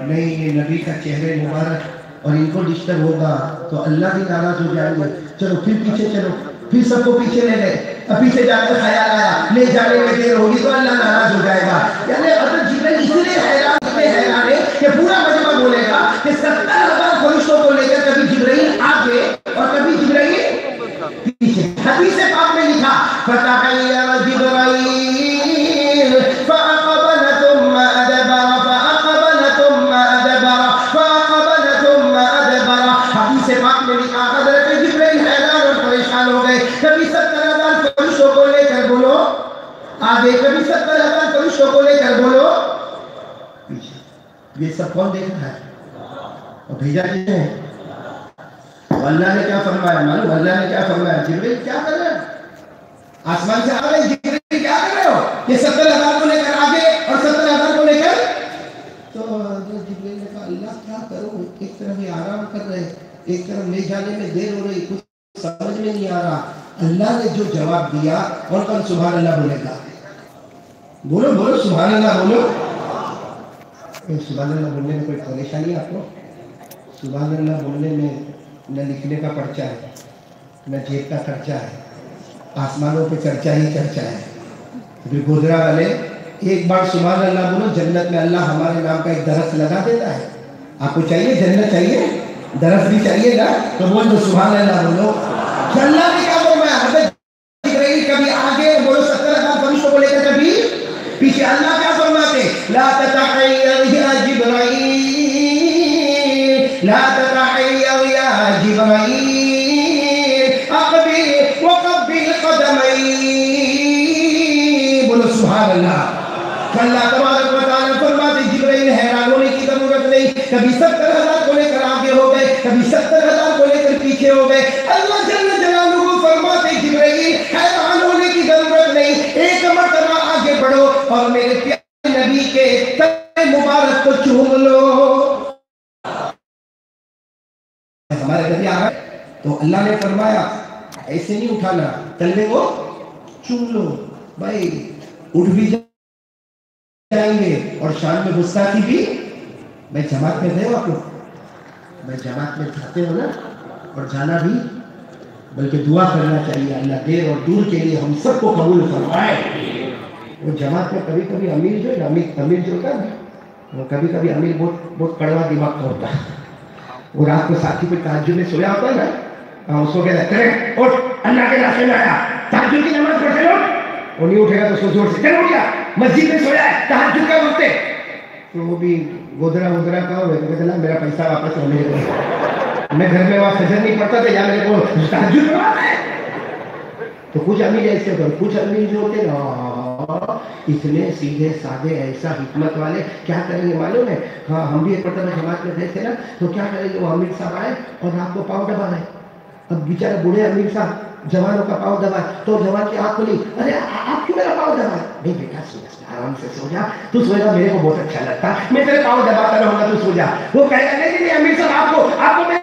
नहीं ये नबी का चेहरे मुबारक और इनको डिस्टर्ब होगा तो अल्लाह भी नाराज हो जाएंगे, चलो फिर पीछे चलो, फिर सबको पीछे ले गए। अब पीछे जाकर ख्याल आया ले जाने में देर होगी तो अल्लाह नाराज हो जाएगा। यानी हज़रत जिब्राइल इसलिए हैरान है कि पूरा मजमा बोलेगा कि 70,000 फरिश्तों को लेकर कभी जिब्राइल आगे और कभी जिब्राइल पीछे। हदीस पाक में लिखा फतहय्या जिब्राइल फअक़बल थुम्मा अदबर फअक़बल थुम्मा अदबर फअक़बल थुम्मा अदबर। हदीस पाक में लिखा हज़रत जिब्राइल हैरान और परेशान हो गए, कभी 70,000 फरिश्तों को लेकर बोलो आगे, कभी 70,000 फरिश्तों को लेकर बोलो पीछे। ये सब कौन देख रहा है? और भेजा किसने? अल्लाह ने क्या फरमाया मालूम? अल्लाह ने क्या फरमाया? जिब्राइल क्या कर रहे हो? आसमान से आ रहे, जिब्राइल क्या कर रहे हो? ये 70,000 को लेकर आगे और 70,000 को लेकर, तो जिब्राइल ने कहा अल्लाह क्या करूं, एक तरफ ये आराम कर रहे, एक तरफ ले जाने में देर हो रही, कुछ समझ में नहीं आ रहा। अल्लाह ने जो जवाब दिया, और कल सुभान अल्लाह बोलेगा, बोलो बोलो सुभान अल्लाह बोलो। सुभान अल्लाह बोलने में कोई परेशानी है आपको? सुभान अल्लाह बोलने में न लिखने का पर्चा है, न जेब का खर्चा है, आसमानों पे चर्चा ही चर्चा है। अभी गोधरा वाले एक बार सुभान अल्लाह बोलो, जन्नत में अल्लाह हमारे नाम का एक दरख्त लगा देता है। आपको चाहिए जन्नत? चाहिए दरख्त भी चाहिए ना, तो बोल दो सुभान अल्लाह बोलो। अल्लाह ने क्या फरमाया? हज़रत जिब्राइल कभी आगे बोलो 70,000 फरिश्तों को लेकर कभी पीछे। अल्लाह क्या फरमाते? ला ततहय्यर या जिब्राइल, ला ततहय्यर या जिब्राइल अक़बिल वक़ब्बिल क़दमैन। बोलो सुभान अल्लाह। अल्लाह तबारक व तआला फरमाते जिब्राइल हैरान होने की जरूरत नहीं, कभी 70,000 को लेकर आगे हो गए, कभी 70,000 को लेकर पीछे हो गए। अल्लाह जल्ल जलालुहु फरमाते जिब्राइल हैरान होने की जरूरत नहीं, एक मर्तबा आगे बढ़ो और मेरे प्यारे नबी के तन मुबारक को चूम लो। हमारे नबी आ गए तो अल्लाह ने फरमाया ऐसे नहीं उठाना, तलवे को चूम लो। भाई उठ भी जाएंगे और शान में गुस्ताखी भी। भाई जमात में गए हो आप लोग? भाई जमात में जाते हो ना, और जाना भी, बल्कि दुआ करना चाहिए अल्लाह देर और दूर के लिए हम सबको कबूल फरमाए। वो जमात में कभी कभी अमीर जो है, अमीर जो होता है ना, वो कभी कभी अमीर बहुत कड़वा दिमाग का होता है। वो रात को साथी पे तहज्जुद में सोया होता है ना, उसको कहता है करे उठ, अल्लाह के रास्ते में आया, तहज्जुद की नमाज पढ़ लो। वो नहीं उठेगा तो उसको जोर से चलो गया, मस्जिद में सोया है, तहज्जुद का वक्त है, तो वो भी गोदरा का हो तो कहते ना मेरा पैसा वापस हो, मेरे को मैं घर में वहाँ फजर नहीं पढ़ता था, या मेरे को तहज्जुद पढ़ाना है। तो कुछ अमीर ऐसे होते, कुछ अमीर जो होते ना इतने सीधे साधे ऐसा हिकमत वाले, क्या करेंगे मालूम है? हाँ हम भी एक मरतबा जमात में गए थे ना, तो क्या करेंगे, वो अमीर साहब आए और आपको पाँव दबा रहे। अब बेचारे बूढ़े अमीर साहब जवानों का पाँव दबाए, तो जवान की आँख खुली, अरे आप क्यों मेरा पाँव दबाए? नहीं बेटा आराम से सो जा, तू सोएगा मेरे को बहुत अच्छा लगता, मैं तेरे पाँव दबाता रहूंगा, तू सो जा। वो कहेगा नहीं नहीं अमीर साहब आपको मेरे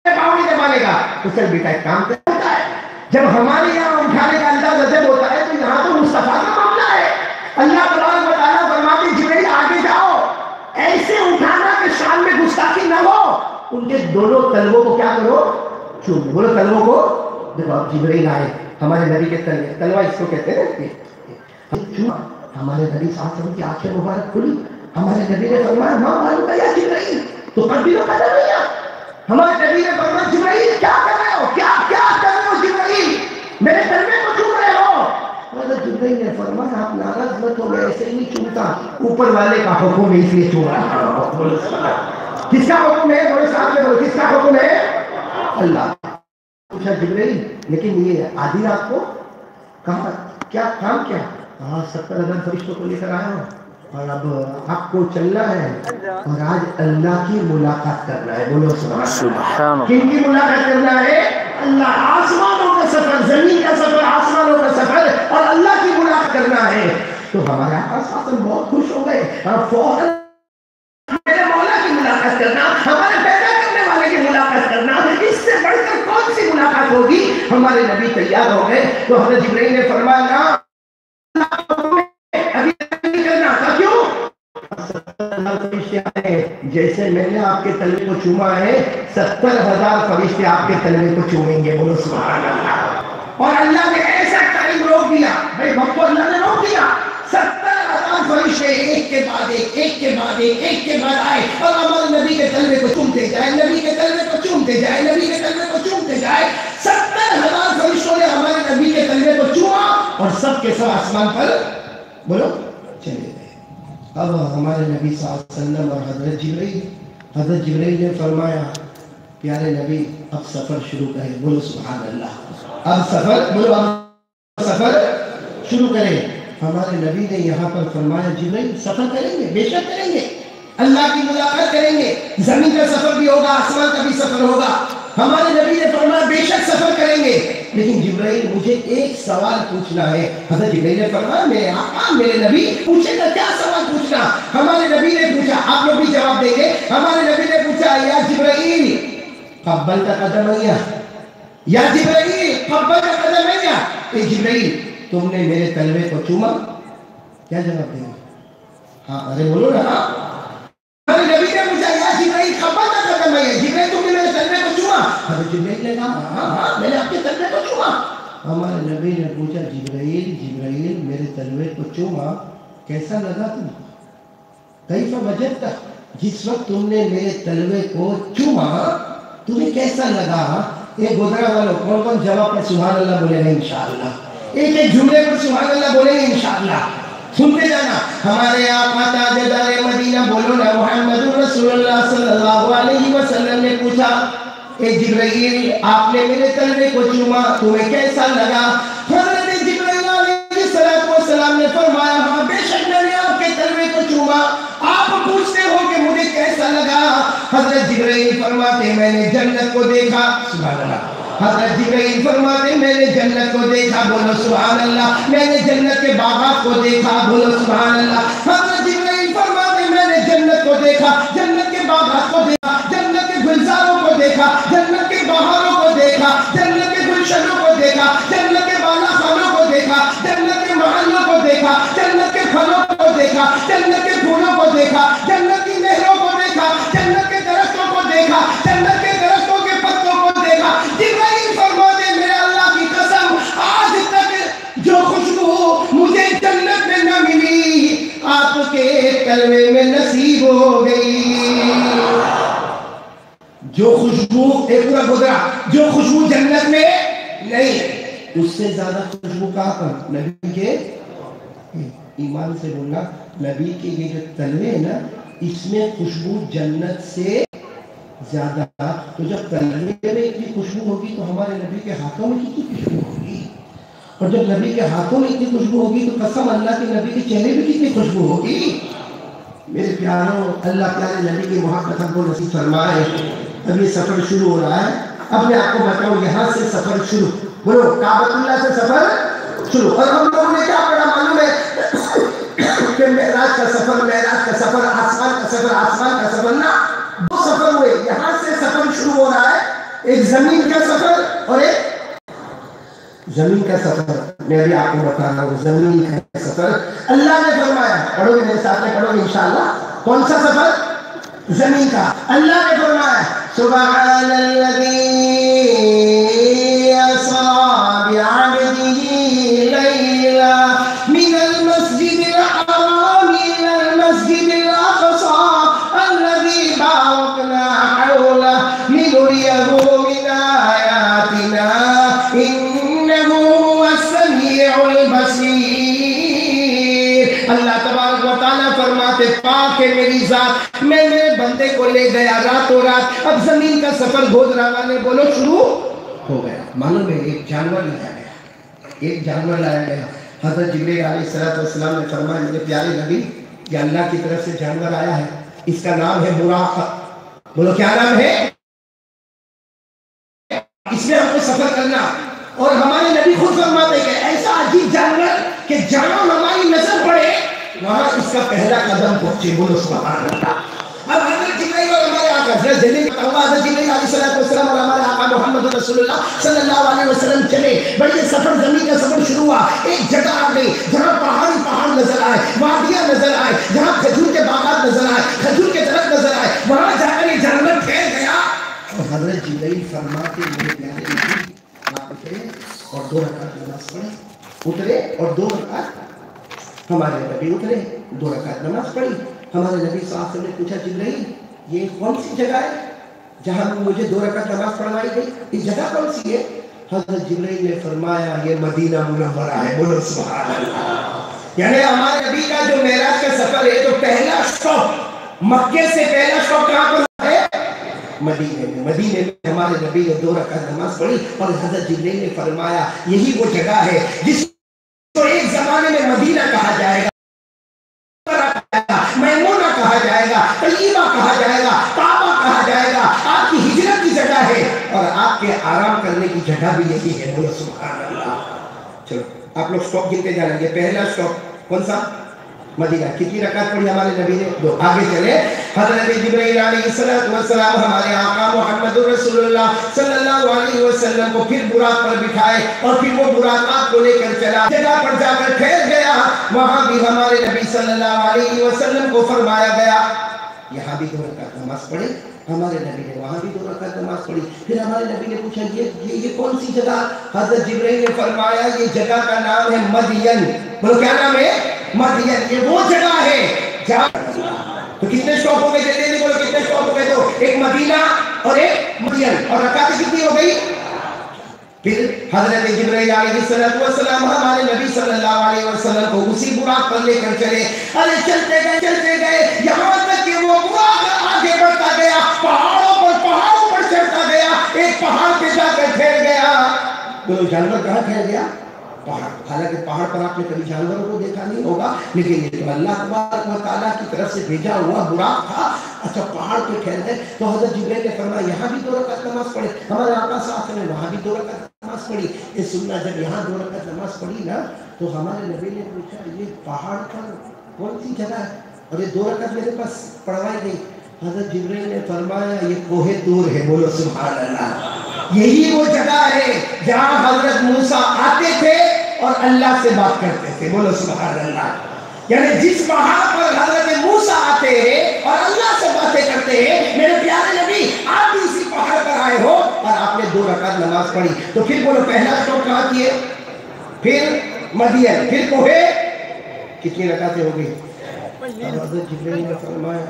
पाँव नहीं दबाने का। तो चल बेटा एक काम करता है, जब हमारे यहाँ उठाने का अंदाज अजब होता है तो यहाँ तो मुस्तफा का मामला है। अल्लाह तबारक व तआला फरमाते जिब्रील आगे जाओ, ऐसे उठाना कि शान में गुस्ताखी न हो, उनके दोनों तलवों को क्या करो, चूम बोलो तलवों को। देखो अब जिब्रील आए, हमारे नबी के तलवे, तलवा इसको कहते हैं, हमारे नबी साहब की आंखें मुबारक खुली, हमारे नबी ने फरमाया मां मालूम का या जिब्रील, तो कभी तो कदम नहीं। हमारे नबी ने फरमाया जिब्रील क्या कर रहे हो, क्या क्या कर रहे हो जिब्रील, मेरे तलवे को चूम रहे हो। मतलब जिब्रील ने फरमाया आप नाराज मत हो, मैं ऐसे ही नहीं चूमता, ऊपर वाले का हुक्म है इसलिए चूम रहा हूं। किसका हुक्म है, बोलो साथ में बोलो, किसका हुक्म है? अल्लाह। पूछा जिब्रील लेकिन ये आधी रात को कहा क्या काम क्या? हाँ 70,000 फरिश्तों को लेकर आया हूँ और अब आपको चलना है और आज अल्लाह की मुलाकात करना है। बोलो सुभान अल्लाह। किन की मुलाकात करना है? अल्लाह। आसमानों का सफर, जमीन का सफर, आसमानों का सफर और अल्लाह की मुलाकात करना है। तो हमारे आका शासन बहुत खुश हो गए और फौरन मेरे मौला की मुलाकात करना, हमारे पैदा करने वाले की मुलाकात करना, इससे बढ़कर कौन सी मुलाकात होगी? हमारे नबी तैयार हो गए तो हज़रत जिब्रील ने फरमाया ना अभी नहीं करना था। क्यों? 70,000 फरिश्ते आए, जैसे मैंने आपके तलवे को चूमा है 70,000 फरिश्ते आपके तलवे को चूमेंगे। बोलो सुभान अल्लाह। और अल्लाह ने ऐसा टाइम रोक दिया, भाई वक्त को अल्लाह ने रोक दिया, 70,000 फरिश्ते एक के बाद एक, एक के बाद एक के बाद आए और हमारे नबी के तलवे को चूमते जाए, नबी के तलवे को चूमते जाए, नबी के तलवे को चूमते जाए। 70,000 फरिश्तों ने हमारे नबी के तलवे को चूमा और सब के सब आसमान पर बोलो चले गए। अब हमारे नबी सल्लल्लाहु अलैहि वसल्लम और हज़रत जिब्रील ने फरमाया प्यारे नबी अब सफर शुरू करें। बोलो सुभान अल्लाह। अब सफर बोलो, अब सफर शुरू करें। हमारे नबी ने यहाँ पर फरमाया जिब्रील सफर करेंगे, बेशक करेंगे, अल्लाह की मुलाकात करेंगे, जमीन का सफर भी होगा, आसमान का भी सफर होगा। हमारे नबी ने फरमाया बेशक सफर करेंगे, लेकिन जिब्रील मुझे एक सवाल पूछना है। हज़रत जिब्रील ने फरमाया मेरे आका मेरे नबी पूछेगा क्या सवाल पूछना? हमारे नबी ने पूछा, आप लोग भी जवाब देंगे। हमारे नबी ने पूछा या जिब्रील कब्बल का कदम है या जिब्रील कब्बल का कदम है या? ए जिब्रील तुमने मेरे तलवे को चूमा? क्या जवाब देंगे? हाँ अरे बोलो ना। हमारे नबी ने पूछा या जिब्रील कब्बल का कदम है, जिब्रील तुमने मेरे तलवे को चूमा? हज़रत जिब्रील ने कहा हाँ मैंने आपके तलवे को चूमा। हमारे नबी ने पूछा जिब्रील मेरे तलवे को चूमा, कैसा लगा तुमको? कैसा वजह था? जिस वक्त तुमने मेरे तलवे को चूमा तुम्हें कैसा लगा? ये गोदरा वालों कौन कौन जवाब पर सुभान अल्लाह बोलेगा इंशाअल्लाह, एक एक जुमले पर सुभान अल्लाह बोलेंगे इंशाअल्लाह। सुनते जाना। हमारे आका ताजदार मदीना बोलो ना मुहम्मदुर रसूलुल्लाह सल्लल्लाहु अलैहि वसल्लम ने पूछा ए जिब्रील आपने मेरे तलवे को चूमा तुम्हें कैसा लगा? हज़रत जिब्रील अलैहिस्सलाम ने फरमाया हाँ बेशक मैंने आपके तलवे को चूमा। आप पूछते हो कि मुझे कैसा लगा? हज़रत जिब्रील फरमाते मैंने जन्नत को देखा। सुभान अल्लाह। हज़रत जिब्रील फरमाते मैंने जन्नत को देखा। बोलो सुभान अल्लाह। मैंने जन्नत के बागात को देखा। बोलो सुभान अल्लाह। हज़रत जिब्रील फरमाते मैंने जन्नत को देखा, जन्नत के बागात को देखा, जन्नत के गुलजारों को देखा, जन्नत के बहारों को देखा, जन्नत के गुलशनों को देखा, जन्नत के बालाखानों को देखा, जन्नत के महलों को देखा, जन्नत के फलों को देखा, जन्नत के फूलों को देखा, जन्नत की नहरों को देखा, जन्नत के दरख्तों को देखा, जन्नत के दरख्तों के पत्तों को देखा। जिब्रील फरमाते मेरे अल्लाह की कसम आज तक जो खुशबू मुझे जन्नत में न मिली आपके तलवे में नसीब हो गई। जो खुशबू एक पूरा गुजरा, जो खुशबू जन्नत में नहीं, उससे ज्यादा खुशबू कहाँ पर? नबी के ईमान से बोलना, नबी के ये जो तलवे है ना इसमें खुशबू जन्नत से ज्यादा। तो जब तलवे में इतनी खुशबू होगी तो हमारे नबी के हाथों में कितनी खुशबू होगी, और जब नबी के हाथों में इतनी खुशबू होगी तो कसम अल्लाह के नबी के चेहरे में कितनी खुशबू होगी। मेरे प्यारों अल्लाह प्यारे नबी की मोहब्बत हमको नसीब फरमाए। अब ये सफर शुरू हो रहा है। अब मैं आपको बताऊं यहाँ से सफर शुरू بولو کعبۃ سے سفر شروع. اور ہم لوگوں نے کیا پڑھا معلوم ہے کہ معراج کا سفر آسمان کا سفر نا 2 سفر ہوئے. یہاں سے سفر شروع ہو رہا ہے, ایک زمین کا سفر اور ایک زمین کا سفر. میں بھی آپ کو بتا رہا ہوں زمین کا سفر. اللہ نے فرمایا, پڑھو گے میرے ساتھ میں, پڑھو گے انشاءاللہ. کون سا سفر؟ زمین کا. اللہ نے فرمایا سبحان الذی اسری بعبدہ لیلا من المسجد الحرام الى المسجد الاقصى الذي باركنا حوله لنريه من آیاتنا انه هو السمیع البصیر. اللہ تبارک و تعالیٰ فرماتے پاک ہے میری ذات, میں میرے بندے کو لے گیا راتوں رات. اب زمین کا سفر گودراوا نے بولو شروع ہو گیا. معلوم ہے ایک جانور لایا گیا. حضرت جبرائیل علیہ السلام نے فرمایا میرے پیارے نبی یہ اللہ کی طرف سے جانور آیا ہے, اس کا نام ہے براق. بولو کیا نام ہے؟ اس میں ہم کو سفر کرنا. اور ہمارے نبی خود فرماتے کہ ایسا عجیب جانور کہ جہاں ہماری نظر پڑے وہاں اس کا پہلا قدم پہنچے. بولو سبحان اللہ. اب حضرت جبرائیل اور ہمارے آقا حضرت جبرائیل علیہ السلام اور ہمارے آقا محمد رسول اللہ صلی اللہ علیہ وسلم چلے. بڑے سفر زمین کا سفر شروع ہوا. ایک جگہ آ گئی جہاں پہاڑ نظر آئے, وادیاں نظر آئے, جہاں کھجور کے باغات نظر آئے, کھجور کے درخت نظر آئے. وہاں جا کر یہ جانور ٹھہر گیا. اور حضرت جبرائیل فرماتے میرے پیارے نبی آپ اترے اور 2 رکعت نماز پڑھے. اترے اور 2 رکعت ہمارے نبی اترے 2 رکعت نماز پڑھی. ہمارے نبی صلی اللہ علیہ وسلم نے پوچھا جبرائیل یہ کون سی جگہ ہے جہاں مجھے 2 رکعت نماز پڑھوائی گئی, یہ جگہ کون سی ہے؟ حضرت جبرائیل نے فرمایا یہ مدینہ منورہ ہے. بولو سبحان اللہ. یعنی ہمارے نبی کا جو معراج کا سفر ہے تو پہلا اسٹاپ مکے سے پہلا اسٹاپ کہاں پر ہے؟ مدینے میں. مدینے میں ہمارے نبی نے 2 رکعت نماز پڑھی اور حضرت جبرائیل نے فرمایا یہی وہ جگہ ہے جس کو ایک زمانے میں مدینہ کہا جائے گا, میمونہ کہا جائے گا, طیبہ کہا جائے گا, کعبہ کہا جائے گا. آپ کی ہجرت کی جگہ ہے اور آپ کے آرام کرنے کی جگہ بھی یہی ہے. بولو سبحان اللہ. چلو آپ لوگ سٹاپ گنتے جائیں گے. پہلا سٹاپ کون سا؟ مدینہ. کتنی رکعت پڑھی ہمارے نبی نے؟ 2. آگے چلے. حضرت جبرائیل علیہ السلام ہمارے آقا محمد رسول اللہ صلی اللہ علیہ وسلم کو پھر براق پر بٹھائے اور پھر وہ براق آپ کو لے کر چلا. جگہ پر جا کر ٹھہر گیا. وہاں بھی ہمارے نبی صلی اللہ علیہ وسلم کو فرمایا گیا یہاں بھی 2 رکعت نماز پڑھی. ہمارے نبی نے وہاں بھی 2 رکعت نماز پڑھی. پھر ہمارے نبی نے پوچھا یہ کون سی جگہ؟ حضرت جبرائیل نے فرمایا یہ جگہ کا نام ہے مدین. بولو کیا نام ہے؟ مدین. یہ وہ جگہ ہے جہاں. تو کتنے اسٹاپ ہو گئے؟ جلدی بولو کتنے اسٹاپ ہو گئے؟ تو ایک مدینہ اور ایک مدین. اور رکعتیں کتنی ہو گئی؟ پھر حضرت جبرائیل علیہ السلام ہمارے نبی صلی اللہ علیہ وسلم کو اسی براق پر لے کر چلے. ارے چلتے گئے یہاں تک کہ وہ براق آگے بڑھتا گیا, پہاڑوں پر چڑھتا گیا. ایک پہاڑ پہ جا کر ٹھہر گیا. بولو جانور کہاں ٹھہر گیا؟ پہاڑ. حالانکہ پہاڑ پر آپ نے کبھی جانوروں کو دیکھا نہیں ہوگا لیکن یہ تو اللہ تبارک و تعالیٰ کی طرف سے بھیجا ہوا براق تھا. اچھا پہاڑ پہ ٹھہر گئے تو حضرت جبرائیل نے فرمایا یہاں بھی 2 رکعت نماز پڑھے. ہمارے آقا صاحب نے وہاں بھی 2 رکعت نماز پڑھی. یہ سننا جب یہاں 2 رکعت نماز پڑھی نا تو ہمارے نبی نے پوچھا یہ پہاڑ پر کون سی جگہ ہے اور یہ 2 رکعت میرے پاس پڑھوائی گئی. حضرت جبرائیل نے فرمایا یہ کوہ طور ہے. بولو سبحان اللہ. یہی وہ جگہ ہے جہاں حضرت موسیٰ آتے تھے اور اللہ سے بات کرتے تھے. بولو سبحان اللہ. یعنی جس پہاڑ پر حضرت موسیٰ آتے ہیں اور اللہ سے باتیں کرتے ہیں, میرے پیارے نبی آپ بھی اسی پہاڑ پر آئے ہو اور آپ نے 2 رکعت نماز پڑھی. تو پھر بولو پہلا اسٹاپ کہاں کیے؟ پھر مدین, پھر کوہ. کتنی رکعتیں ہو گئی؟ حضرت جبرائیل نے فرمایا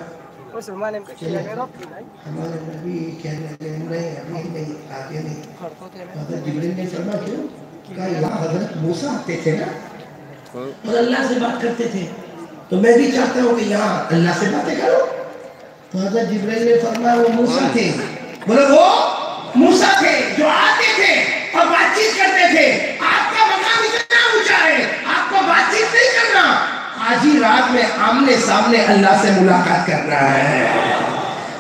ہمارے نبی کہنے لگے نہیں ابھی نہیں آگے نہیں. حضرت جبرائیل نے فرمایا کیوں؟ کہا یہاں حضرت موسیٰ آتے تھے نا اور اللہ سے بات کرتے تھے تو میں بھی چاہتا ہوں کہ یہاں اللہ سے باتیں کرو. تو حضرت جبرائیل نے فرمایا وہ موسیٰ تھے. بولو وہ موسیٰ تھے جو آتے تھے اور بات چیت کرتے تھے. آپ کا مقام اتنا اونچا ہے آپ کو بات چیت نہیں کرنا, آج ہی رات میں آمنے سامنے اللہ سے ملاقات کرنا ہے.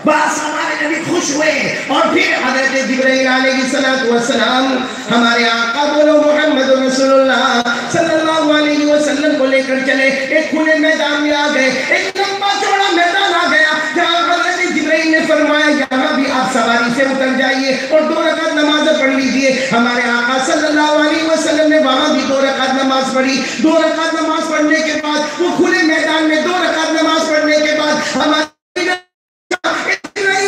بس ہمارے नबी खुश हुए और फिर हजरत जिब्राइल अलैहिस्सलाम हमारे आका बोलो मोहम्मद रसूलुल्लाह सल्लल्लाहु अलैहि वसल्लम को लेकर चले। एक खुले मैदान में आ गए, एक लंबा चौड़ा मैदान आ गया जहाँ हजरत जिब्राइल ने फरमाया यहाँ भी आप सवारी से उतर जाइए और 2 रकात नमाज पढ़ लीजिए। हमारे आका सल्लल्लाहु अलैहि वसल्लम ने वहां भी 2 रकात नमाज पढ़ी। 2 रकात नमाज पढ़ने के बाद वो खुले मैदान में 2 रकात नमाज पढ़ने के बाद हमारे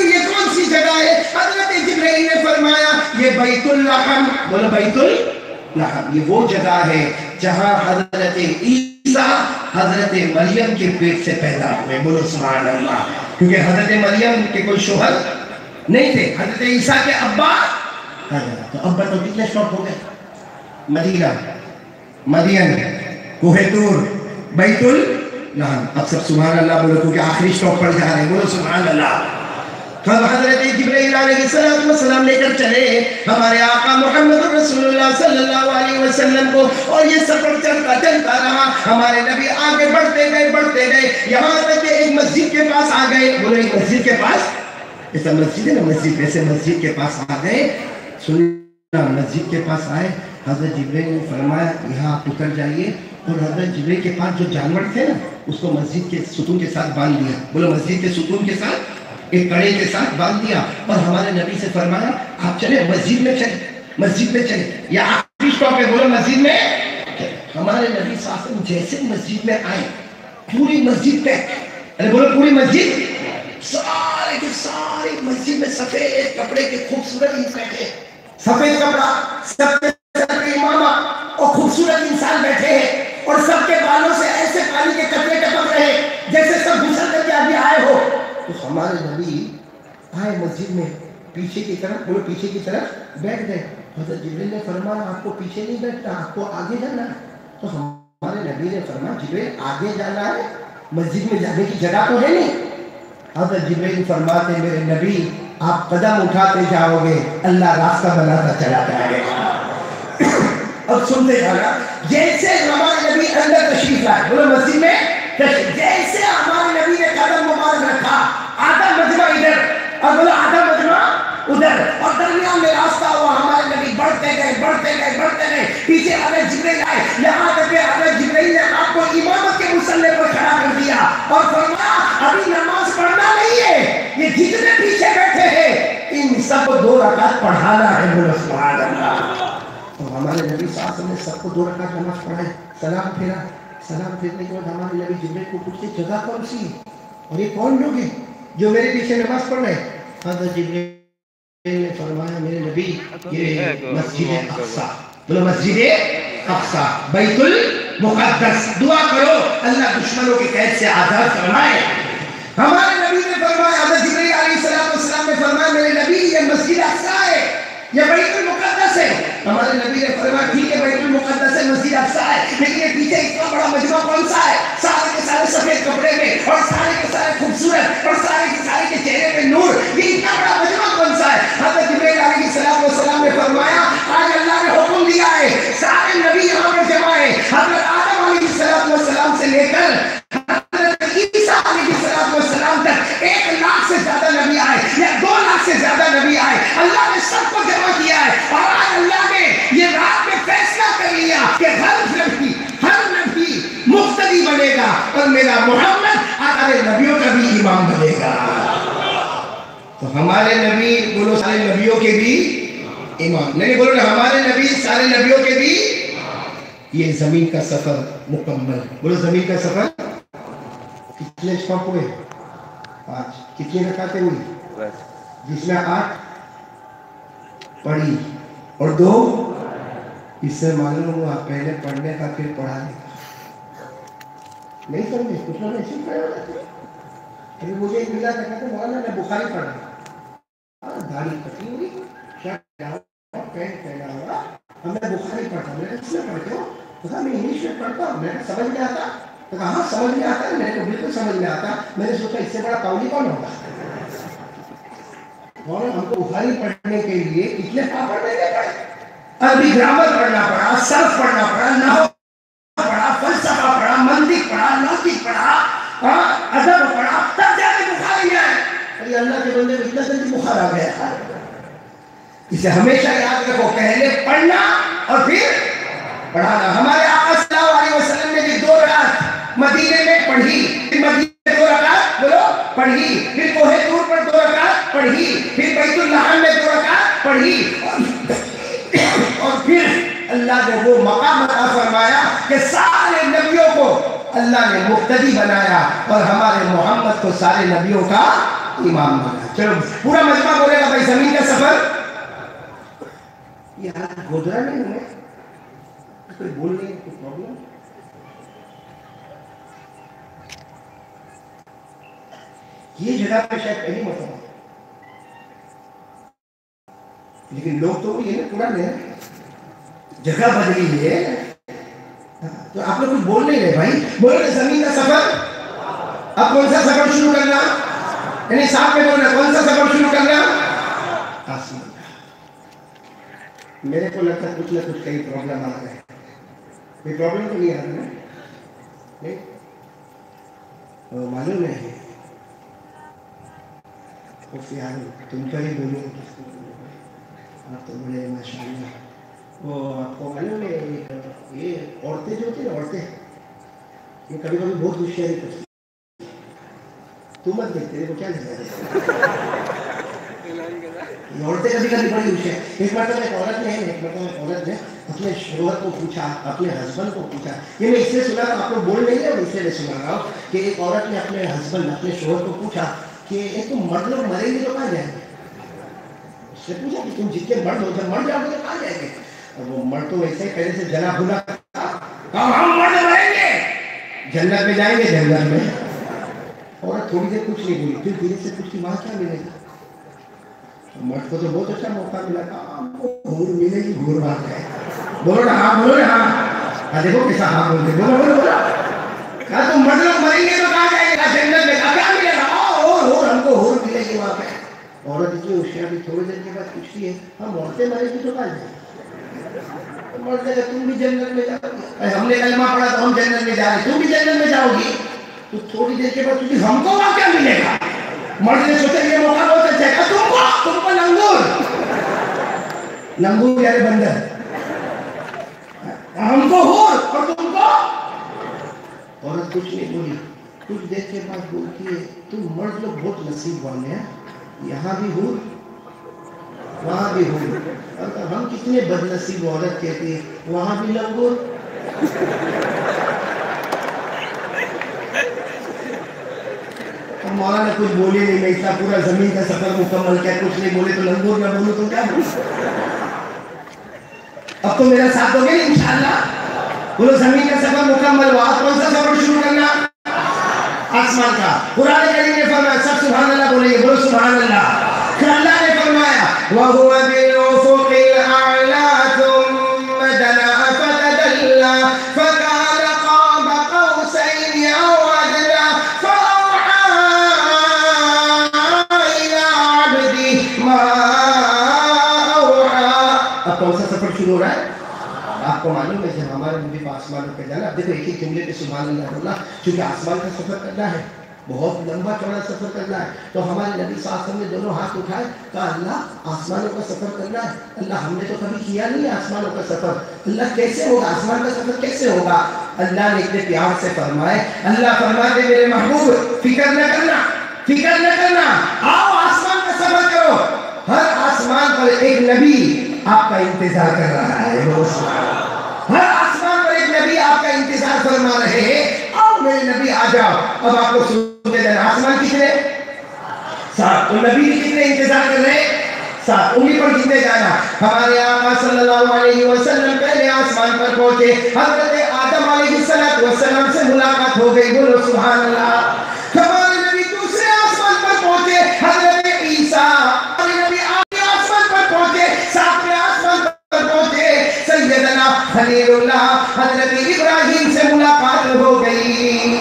ये कौन सी जगह है? हजरत जिब्राइल ने फरमाया ये बैतुल लहम, बोलो बैतुल लहम, ये वो जगह है जहां हजरत ईसा हजरत मरियम के पेट से पैदा हुए। बोलो सुभान अल्लाह। क्योंकि हजरत मरियम के कोई शोहर नहीं थे, हजरत ईसा के अब्बा तो अब्बा तो कितने स्टॉप हो गए? मदीना, मदियन, कोहे तूर, बैतुल लहम। अब सब सुभान अल्लाह बोलो क्योंकि आखिरी स्टॉप पर जा रहे हैं। बोलो सुभान अल्लाह। तब हजरत जिब्राइल अलैहिस्सलाम लेकर चले हमारे आका मोहम्मद रसूलुल्लाह सल्लल्लाहु अलैहि वसल्लम को और ये सफर चलता चलता रहा। हमारे नबी आगे बढ़ते गए यहाँ तक कि एक मस्जिद के पास आ गए। बोलो एक मस्जिद के पास, ऐसा मस्जिद है ना मस्जिद, ऐसे मस्जिद के पास आ गए। सुनना, मस्जिद के पास आए, हजरत जिब्राइल ने फरमाया यहाँ आप उतर जाइए और हजरत जिब्राइल के पास जो जानवर थे ना उसको मस्जिद के सुतून के साथ बांध दिया। बोलो मस्जिद के सुतून के साथ, एक कड़े के साथ बांध दिया और हमारे नबी से फरमाया आप चले मस्जिद में चले, मस्जिद में चले, या आखिरी स्टॉप है बोलो मस्जिद में। हमारे नबी साहब जैसे मस्जिद में आए पूरी मस्जिद पे, अरे बोलो पूरी मस्जिद, सारे के सारे मस्जिद में सफेद कपड़े के खूबसूरत इंसान बैठे, सफेद कपड़ा, सबके इमामा और खूबसूरत इंसान बैठे हैं और सबके बालों से ऐसे पानी के कतरे टपक रहे जैसे सब गुजर करके अभी आए हो। तो हमारे नबी आए मस्जिद में, पीछे की तरफ, बोलो पीछे की तरफ बैठ गए। हज़रत जिब्रील ने फरमाया आपको पीछे नहीं बैठना, आपको आगे जाना है। तो हमारे नबी ने फरमाया जिब्रील आगे जाना है, मस्जिद में जाने की जगह तो है नहीं। हज़रत जिब्रील फरमाते मेरे नबी आप कदम उठाते जाओगे अल्लाह रास्ता बनाता चला जाएगा। अब सुनते जाना, जैसे हमारे नबी अंदर तशरीफ लाए, बोलो मस्जिद में जैसे हमारे नबी ने कदम मुबारक रखा, आधा मजमा इधर और बोलो आधा मजमा उधर और दरमियान में रास्ता हुआ। हमारे नबी बढ़ते गए, पीछे हज़रत जिब्रील आए, यहाँ तक कि हज़रत जिब्रील ने आपको इमामत के मुसल्ले पर खड़ा कर दिया और फरमाया अभी नमाज पढ़ना नहीं है, ये जितने पीछे बैठे हैं इन सबको 2 रकात पढ़ाना है। बोलो सुभान अल्लाह। तो हमारे नबी साहब ने सबको 2 रकात नमाज पढ़ाई, सलाम फेरा। सलाम फेरने के बाद हमारे नबी जिब्रील को पूछते जगह कौन सी है और ये कौन लोग हैं जो मेरे पीछे नमाज पढ़ रहे हैं? हज़रत जिब्रील ने फरमाया मेरे नबी ये मस्जिद अक्सा, बोलो मस्जिद अक्सा, बैतुल मुक़द्दस, दुआ करो अल्लाह दुश्मनों के कैद से आजाद फरमाए। हमारे नबी ने फरमाया, हज़रत जिब्रील अलैहिस्सलाम ने फरमाया मेरे नबी ये मस्जिद अक्सा है, ये बैतुल मुक़द्दस है। हमारे नबी ने फरमाया ठीक है बैतुल मुक़द्दस है, मस्जिद अक्सा है, लेकिन ये पीछे इतना बड़ा मजमा कौन सा है? सारे के सारे सफेद कपड़े में और सारे के सारे खूबसूरत और सारे के चेहरे पे नूर, ये इतना बड़ा मजमा कौन सा है? हज़रत जिब्रील अलैहिस्सलाम ने फरमाया आज अल्लाह ने हुक्म दिया है सारे नबी यहाँ पर जमा है। हज़रत आदम अलैहिस्सलाम से लेकर हज़रत ईसा अलैहिस्सलाम तक 1 लाख से ज्यादा नबी आए या 2 लाख से ज्यादा नबी आए, अल्लाह ने सबको जमा किया है और आज अल्लाह ने ये रात में फैसला कर लिया कि हर नबी मुफ्ती बनेगा और मेरा मोहम्मद सारे नबियों का भी इमाम बनेगा। तो हमारे नबी बोलो सारे नबियों के भी इमाम, नहीं बोलो हमारे नबी सारे नबियों के भी। ये जमीन का सफर मुकम्मल, बोलो जमीन का सफर कितने स्टॉप हुए? 5। कितनी रकातें हुई? जिसमें 8 पढ़ी और 2 इससे मालूम हुआ पहले पढ़ने का फिर पढ़ाने का। नहीं समझे? कुछ लोग ऐसे खड़े हो जाते हैं। अभी मुझे एक मिला था कहते मौलाना ने बुखारी पढ़ा, दाढ़ी कटी हुई, शर्ट पैंट पहना हुआ, हमने बुखारी पढ़ा। मैंने किसने पढ़ते हो? तो कहा मैं इंग्लिश में पढ़ता हूँ। मैंने समझ में आता? तो कहा हाँ समझ में आता है, मेरे को बिल्कुल समझ में आता। मैंने सोचा इससे बड़ा काउली कौन होगा? और हमको बुखारी पढ़ने के लिए कितने पापड़ देने पड़े? अरबी ग्रामर पढ़ना पड़ा, सर्फ पढ़ना पड़ा, नहव पढ़ा, फलसफा पढ़ा, मंतिक पढ़ा, लौकिक पढ़ा, अदब पढ़ा, तब जाके बुखारी में आए। अरे अल्लाह के بندے کو اتنا جلدی بخار آ گیا. اسے ہمیشہ یاد رکھو، پہلے پڑھنا اور پھر پڑھانا. ہمارے آقا صلی اللہ علیہ وسلم نے بھی 2 رکعت مدینے میں پڑھی، پھر مدینے میں 2 رکعت بولو پڑھی، پھر کوہ طور پر 2 رکعت پڑھی، پھر بیت اللحم میں 2 رکعت پڑھی، اور پھر اللہ نے وہ مقام عطا فرمایا کہ سارے نبیوں کو اللہ نے مقتدی بنایا اور ہمارے محمد کو سارے نبیوں کا امام بنایا. چلو پورا مجمع بولے گا بھائی زمین کا سفر. یہ آج گودرا نہیں ہوئے، کوئی بول نہیں، کوئی پرابلم. یہ جگہ پہ شاید پہلی مرتبہ، لیکن لوگ تو یہ پرانے ہیں، جگہ بدلی ہے. تو آپ لوگ کچھ بول نہیں رہے بھائی. بولو کہ زمین کا سفر. اب کون سا سفر شروع کرنا؟ یعنی ساتھ میں بولنا کون سا سفر شروع کرنا؟ آسمان. میرے کو لگتا ہے کچھ نہ کچھ کئی پرابلم آ رہے ہیں. کوئی پرابلم تو نہیں آ رہا ہے؟ معلوم ہے تم کا ہی بولو. آپ تو بڑے ماشاء اللہ. وہ آپ کو معلوم ہے یہ عورتیں جو ہوتی ہیں نا، عورتیں یہ کبھی کبھی بہت ہوشیاری کرتی. تو مت دیکھتے وہ کیا لگتا ہے، عورتیں کبھی کبھی بڑی ہوشیار. ایک مرتبہ ایک عورت نے اپنے شوہر کو پوچھا، اپنے ہسبینڈ کو پوچھا. یہ میں اس لیے سنا تھا، آپ کو بول نہیں ہے اور اس لیے سنا رہا ہوں کہ ایک عورت نے اپنے ہسبینڈ اپنے شوہر کو پوچھا کہ تم مرد لوگ مریں گے تو کہاں جائیں گے. اس نے پوچھا کہ تم جتنے مرد ہو جب مر جاؤ گے تو کہاں جائیں گے. اور وہ مرد تو ویسے ہی پہلے سے جنا بھولا کہا ہم مرد مریں گے، جنت میں جائیں گے. جنت میں عورت تھوڑی دیر کچھ نہیں بولی، پھر دھیرے سے پوچھی وہاں کیا ملے گا. مرد کو تو بہت اچھا موقع ملا، گھور ملے گی. گھور بات ہے. بولو نا ہاں، بولو نا ہاں. دیکھو کیسا ہاں بولتے. بولو بولو بولو. کہا تم مرد لوگ مریں گے تو کہاں جائیں گے؟ جنت میں. کہا کیا ملے گا؟ اور ہم کو ہور ملے گی وہاں پہ. عورت اتنی ہوشیار بھی تھوڑی دیر کے بعد پوچھتی ہے ہم عورتیں مریں گی تو کہاں جائیں گے؟ مرد ہے تم بھی جنت میں جاؤ گی. ہم نے کلمہ پڑھا تو ہم جنت میں جا رہے ہیں، تم بھی جنت میں جاؤ گی. تو تھوڑی دیر کے بعد پوچھتی ہم کو وہاں کیا ملے گا؟ مرد نے سوچا یہ موقع بہت اچھا ہے. تم کو لنگور. لنگور یعنی بندر. ہم کو ہور اور تم کو. عورت کچھ نہیں بولی. کچھ دیر کے بعد بولتی ہے تم مرد لوگ بہت نصیب والے ہیں، یہاں بھی ہور وہاں بھی ہور. اور ہم کتنے بد نصیب. عورت کہتی ہے وہاں بھی لنگور. مولانا کچھ بولے نہیں، میں اتنا پورا زمین کا سفر مکمل کیا کچھ نہیں بولے تو لنگور نہ بولو تو کیا بولو. اب تو میرا ساتھ دو گے انشاءاللہ. بولو زمین کا سفر مکمل ہوا. کون سا سفر شروع کرنا؟ آسمان کا. قرآن کریم نے فرمایا سب سبحان اللہ بولیں گے. بولو سبحان اللہ. کہ اللہ نے فرمایا وَهُوَ بِالْأُفُقِ الْأَعْلَىٰ ثُمَّ دَنَا فَتَدَلَّىٰ فَكَانَ قَابَ قَوْسَيْنِ أَوْ أَدْنَىٰ فَأَوْحَىٰ إِلَىٰ عَبْدِهِ مَا أَوْحَىٰ. اب کون سا سفر شروع ہو رہا ہے؟ آپ کو معلوم ہے جب ہمارے نبی کو آسمان پہ جانا. اب دیکھو ایک ہی جملے پہ سبحان اللہ بولنا، کیونکہ آسمان کا سفر کرنا ہے، بہت لمبا چوڑا سفر کرنا ہے. تو ہمارے نبی صلی اللہ علیہ وسلم نے دونوں ہاتھ اٹھائے، کہا اللہ آسمانوں کا سفر کرنا ہے. اللہ ہم نے تو کبھی کیا نہیں آسمانوں کا سفر. اللہ کیسے ہوگا؟ آسمان کا سفر کیسے ہوگا؟ اللہ نے اتنے پیار سے فرمائے. اللہ فرماتے میرے محبوب فکر نہ کرنا، فکر نہ کرنا، آؤ آسمان کا سفر کرو. ہر آسمان پر ایک نبی آپ کا انتظار کر رہا ہے. ہر آسمان پر ایک نبی آپ کا انتظار فرما رہے ہیں. آؤ میرے نبی آ جاؤ. اب آپ کو سنتے جانا آسمان کتنے؟ 7. تو نبی بھی کتنے انتظار کر رہے ہیں؟ 7. انہی پر کتنے جانا. ہمارے آقا صلی اللہ علیہ وسلم پہلے آسمان پر پہنچے. حضرت آدم علیہ السلام سے ملاقات ہو گئی. بولو سبحان اللہ. ہمارے نبی دوسرے آسمان پر پہنچے. حضرت عیسیٰ ہمارے نبی آگے آسمان پر پہنچے. 7ویں آسمان پر پہنچے. سیدنا خلیل اللہ حضرت ابراہیم سے ملاقات ہو گئی.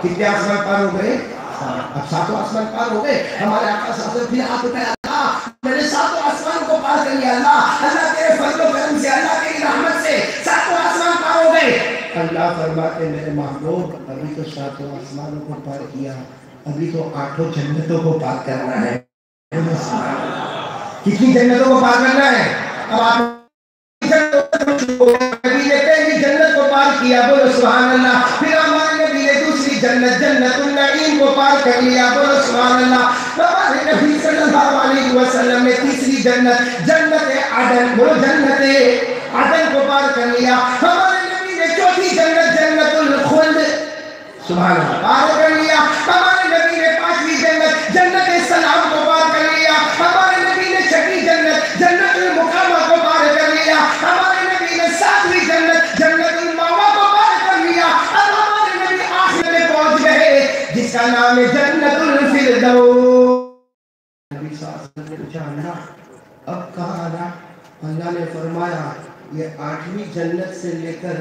کتنے آسمان پار ہو گئے؟ اب 7 آسمان پار ہو گئے. ہمارے آقا صلی اللہ علیہ وسلم پھر ہاتھ اٹھایا اللہ میں نے 7 آسمان کو پار کر لیا. اللہ تیرے فضل و کرم سے، اللہ تیری رحمت سے 7 آسمان پار ہو گئے. اللہ فرماتے میرے محبوب ابھی تو 7 آسمانوں کو پار کیا، ابھی تو 8 جنتوں کو پار کرنا ہے. कितनी जन्नतों को पार करना है? अब आप नबी ने पहली जन्नत को पार किया, बोलो सुभान अल्लाह। फिर हमारे नबी ने दूसरी जन्नत जन्नतुल नईम को पार कर लिया, बोलो सुभान अल्लाह। हमारे नबी सल्लल्लाहु अलैहि वसल्लम ने तीसरी जन्नत जन्नत अदन, बोलो जन्नत अदन को पार कर लिया। हमारे नबी ने चौथी जन्नत जन्नतुल खुल्द, सुभान अल्लाह, पार कर लिया। हमारे नबी ने पांचवी जन्नत जन्नत सलाम को पार कर लिया। हमारे नबी ने छठी जन्नत जन्नतुल मुकामा को पार कर लिया। हमारे नबी ने सातवीं जन्नत जन्नतुल मावा को पार कर लिया। अब हमारे नबी आखिर में पहुंच गए जिसका नाम है जन्नतुल फिरदौस। नबी साहब ने पूछा, अल्लाह अब कहाँ आना? अल्लाह ने फरमाया ये 8वीं जन्नत से लेकर।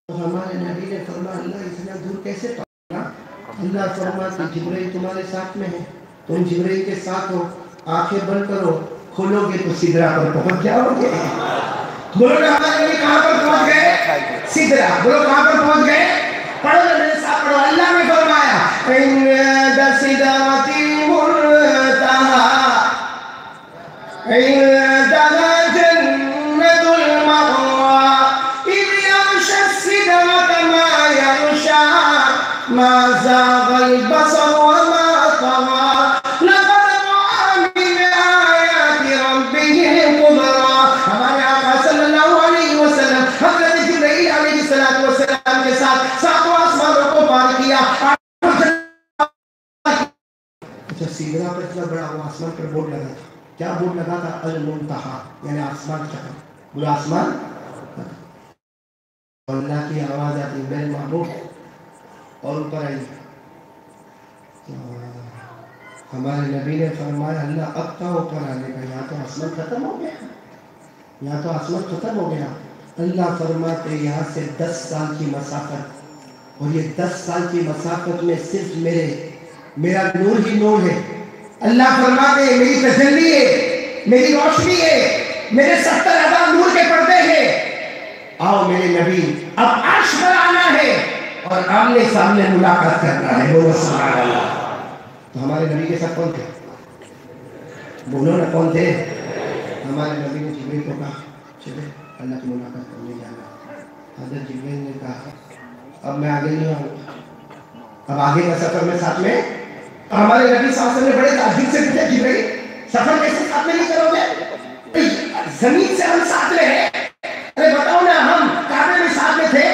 तो हमारे नबी ने फरमाया अल्लाह इतना दूर कैसे पहुंचा? अल्लाह फरमाते जिब्राइल तुम्हारे साथ में है, तुम जिब्राइल के साथ हो, आंखें बंद करो, खोलोगे तो सिदरा पर पहुंच जाओगे। बोलो ना हमारे नबी कहाँ पर पहुंच गए? सिदरा। बोलो कहाँ पर पहुंच गए? पढ़ो ना मेरे साथ पढ़ो। अल्लाह ने फरमाया इंद सिदरातिल मुंतहा इंदहा जन्नतुल मअवा इद यग़शा सिदरत मा यग़शा मा ज़ाग़ल बसर व मा तग़ा लक़द रअा मिन आयाति रब्बिहिल कुबरा। हमारे आका सल्लल्लाहु अलैहि वसल्लम हज़रत जिब्रील अलैहिस्सलातु वस्सलाम के साथ सातों आसमानों को पार किया। अच्छा, सिदरा पर इतना बड़ा वो आसमान पर बोर्ड लगा था, क्या बोर्ड लगा था? अल मुंतहा, यानी आसमान खत्म, पूरा आसमान। अल्लाह की आवाज आती, मेरे महबूब और ऊपर आई। हमारे नबी ने फरमाया अल्लाह अब का ऊपर आने का, यहाँ तो आसमान खत्म हो गया, यहाँ तो आसमान खत्म हो गया। अल्लाह फरमाते यहाँ से 10 साल की मसाफत, और ये 10 साल की मसाफत में सिर्फ मेरा नूर ही नूर है। अल्लाह फरमाते मेरी तजल्ली है, मेरी रोशनी है, मेरे 70,000 नूर के पर्दे हैं। आओ मेरे नबी, अब अर्श पर आना है और आमने सामने मुलाकात करना है, बोलो सुभान अल्लाह। तो हमारे नबी के साथ कौन थे? बोलो ना कौन थे? हमारे नबी ने जिब्रील को कहा चले अल्लाह की मुलाकात करने जाना। हज़रत जिब्रील ने कहा अब मैं आगे नहीं आऊँगा, अब आगे का सफर में साथ में। हमारे नबी साहब ने बड़े ताज्जुब से पूछा जिब्रील सफर कैसे साथ में नहीं करोगे? जमीन से हम साथ में हैं, अरे बताओ ना, हम काबे में साथ में थे,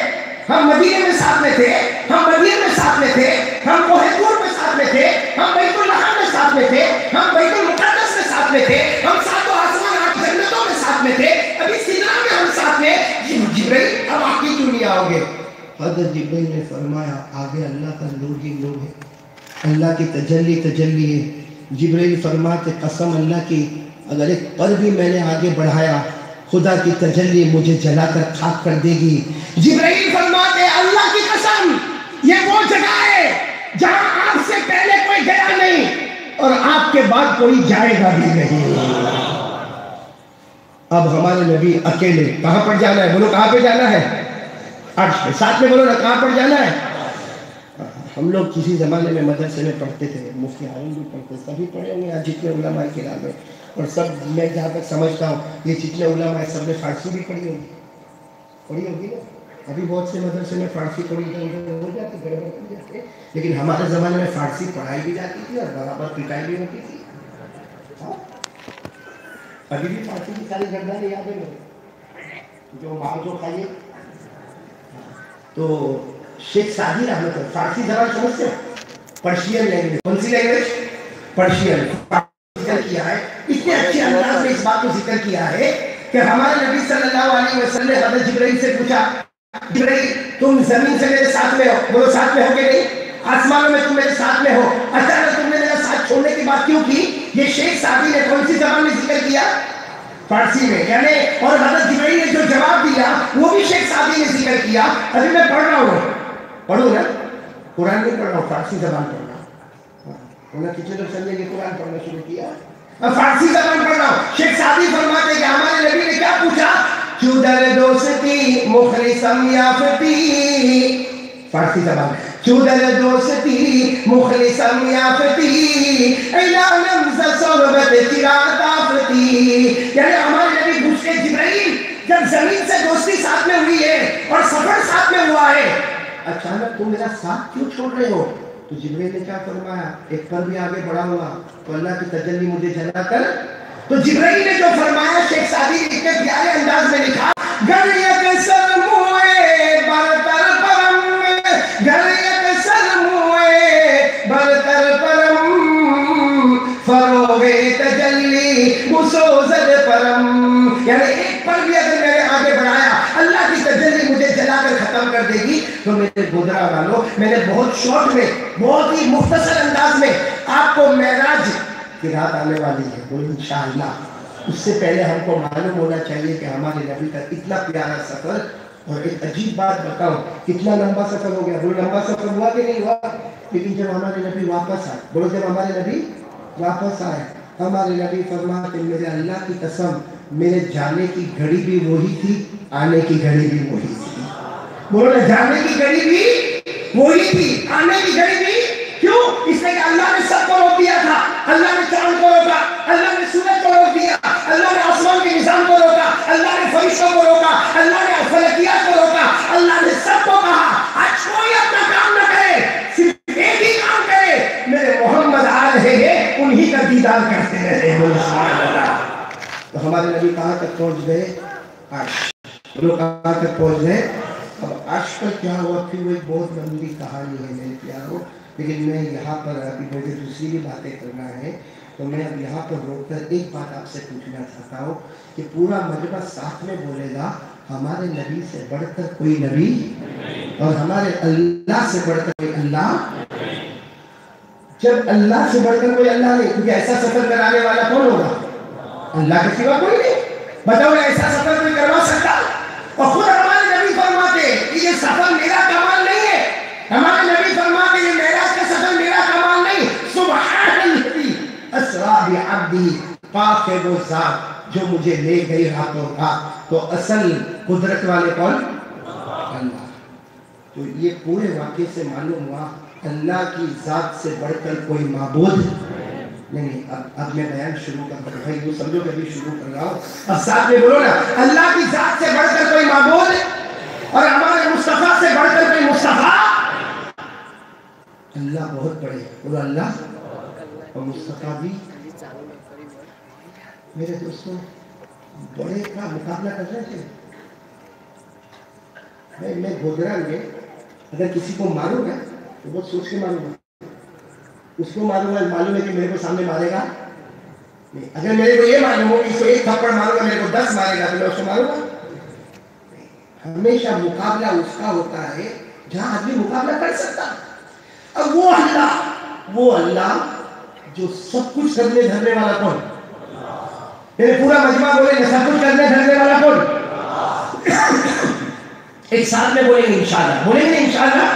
हम मदीने में साथ में थे, हम मदीने में साथ में थे, हम कोहेतूर में साथ में थे, हम बैतुल लहम में साथ में थे, हम बैतुल मुक़द्दस में साथ में थे, हम सातों आसमान 8 जन्नतों में साथ में थे, अभी सिदरा में हम साथ में। जिब्रील अब आगे क्यों नहीं आओगे? हज़रत जिब्रील ने फरमाया आगे अल्लाह का नूर ही नूर है, अल्लाह की तजल्ली है। जिब्रील फरमाते कसम अल्लाह की अगर एक पर भी मैंने आगे बढ़ाया खुदा की तजल्ली मुझे जलाकर खाक कर देगी। जिब्रील फरमाते अल्लाह की कसम ये वो जगह है जहां आपसे पहले कोई गया नहीं और आपके बाद कोई जाएगा भी नहीं। अब हमारे नबी अकेले कहां पर जाना है? बोलो कहां पे जाना है? अर्श पे। साथ में बोलो ना कहां पर जाना है? हम लोग किसी ज़माने में मदरसे में पढ़ते थे, मुफ्ती आलम भी पढ़ते, सभी पढ़े होंगे आज जितने उलमा किराम में, और सब मैं जहाँ तक समझता हूँ ये जितने उलमा है सब ने फारसी भी पढ़ी होगी ना। अभी बहुत से मदरसे में फारसी पढ़ी हो जाती, गड़बड़ कर जाते, लेकिन हमारे ज़माने में फारसी पढ़ाई भी जाती थी और बराबर पिटाई भी होती थी। अभी भी फारसी की सारी गर्दानें याद है जो माल जो खाइए। तो शेख सादी रहमत फारसी जबान समझते हो? पर्शियन लैंग्वेज, कौन सी लैंग्वेज? पर्शियन। जिक्र किया है इतने अच्छे अंदाज में, इस बात को जिक्र किया है कि हमारे नबी सल्लल्लाहु अलैहि वसल्लम ने हज़रत जिब्रील से पूछा जिब्रील तुम जमीन से मेरे साथ में हो? बोलो साथ में हो कि नहीं? आसमानों में तुम मेरे साथ में हो, अचानक तुमने मेरा साथ छोड़ने की बात क्यों की? ये शेख सादी ने कौन सी जबान में जिक्र किया? फारसी में। यानी और हज़रत जिब्रील ने जो जवाब दिया वो भी शेख सादी ने जिक्र किया। अभी मैं पढ़ रहा हूँ, पढ़ो ना, कुरान नहीं पढ़ रहा हूँ, फारसी जबान पढ़ रहा हूँ। कितने लोग समझेंगे कुरान पढ़ना शुरू किया? अब फारसी जबान पढ़ रहा हूँ। शेख सादी फरमाते कि हमारे नबी ने क्या पूछा? चुदर दोस्ती मुखलिसम याफती, फारसी जबान। चुदर दोस्ती मुखलिसम याफती इलालम یعنی ہمارے نبی پوچھتے جبرائیل جب زمین سے دوستی ساتھ میں ہوئی ہے اور سفر ساتھ میں ہوا ہے اچانک تم میرا ساتھ کیوں چھوڑ رہے ہو؟ تو جبرائیل نے کیا فرمایا؟ ایک پر بھی آگے بڑھا ہوا تو اللہ کی تجلی مجھے جلا کر تو جبرائیل نے جو فرمایا شیخ سعدی نے اتنے پیارے انداز میں لکھا گریت سرموئے برتر پرم گریت سرموئے برتر پرم فروغ تجلی مسوزد پرم یعنی ایک پر بھی اگر میں نے آگے بڑھایا اللہ کی تجلی مجھے جلا کر ختم کر دے گی تو میرے گودرا والوں میں نے بہت شارٹ میں بہت ہی مختصر انداز میں آپ کو معراج کی رات آنے والی ہے وہ انشاءاللہ اس سے پہلے ہم کو معلوم ہونا چاہیے کہ ہمارے نبی کا اتنا پیارا سفر اور ایک عجیب بات بتاؤ کتنا لمبا سفر ہو گیا وہ لمبا سفر ہوا کہ نہیں ہوا لیکن جب ہمارے نبی واپس آئے بولو جب ہمارے نبی واپس آئے ہمارے نبی فرماتے میرے اللہ کی قسم میرے جانے کی گھڑی بھی وہی تھی آنے کی گھڑی بھی وہی تھی بولو نا جانے کی گھڑی بھی وہی تھی آنے کی گھڑی بھی کیوں اس لیے کہ اللہ نے سب کو روک دیا تھا اللہ نے چاند کو روکا اللہ نے سورج کو روک دیا اللہ نے آسمان کے نظام کو روکا اللہ نے فرشتوں کو روکا اللہ نے فلکیات کو روکا اللہ نے سب کو کہا آج کوئی اپنا کام نہ کرے صرف ایک ہی کام کرے میرے محمد آ رہے ہیں انہی کا دیدار کرتے رہے تو ہمارے نبی کہاں تک پہنچ گئے عرش لوگ کہاں تک پہنچ گئے اب عرش پر کیا ہوا پھر وہ ایک بہت لمبی کہانی ہے میرے پیاروں لیکن میں یہاں پر ابھی مجھے دوسری بھی باتیں کرنا ہے تو میں اب یہاں پر روک کر ایک بات آپ سے پوچھنا چاہتا ہوں کہ پورا مجمع ساتھ میں بولے گا ہمارے نبی سے بڑھ کر کوئی نبی اور ہمارے اللہ سے بڑھ کر کوئی اللہ جب اللہ سے بڑھ کر کوئی اللہ نہیں کیونکہ ایسا سفر کرانے والا کون ہوگا اللہ کے سوا کوئی نہیں بتاؤ ایسا سفر کوئی کروا سکتا اور خود ہمارے نبی فرماتے کہ یہ سفر میرا کمال نہیں ہے ہمارے نبی فرماتے یہ معراج کا سفر میرا کمال نہیں سبحان الذی اسریٰ بعبدہ پاک ہے وہ ذات جو مجھے لے گئی راتوں رات تو اصل قدرت والے کون اللہ تو یہ پورے واقعے سے معلوم ہوا اللہ کی ذات سے بڑھ کر کوئی معبود نہیں اب میں بیان شروع کر رہا ہوں بھائی وہ سمجھو کہ ابھی شروع کر رہا ہوں اب ساتھ میں بولو نا اللہ کی ذات سے بڑھ کر کوئی معبود اور ہمارے مصطفیٰ سے بڑھ کر کوئی مصطفیٰ اللہ بہت بڑے اور اللہ اور مصطفیٰ بھی میرے دوستوں بڑے کا مقابلہ کر رہے تھے میں گودرا میں اگر کسی کو ماروں گا تو بہت سوچ کے ماروں گا اس کو معلوم ہے کہ میرے کو سامنے مارے گا نہیں اگر میرے کو یہ معلوم ہو کہ اس کو ایک تھپڑ ماروں گا میرے کو 10 مارے گا تو میں اس کو ماروں گا ہمیشہ مقابلہ اس کا ہوتا ہے جہاں آدمی مقابلہ کر سکتا اب وہ اللہ جو سب کچھ کرنے دھرنے والا کون میرے پورا مجمع بولیں گے سب کچھ کرنے دھرنے والا کون ایک ساتھ میں بولیں گے انشاءاللہ بولیں گے انشاءاللہ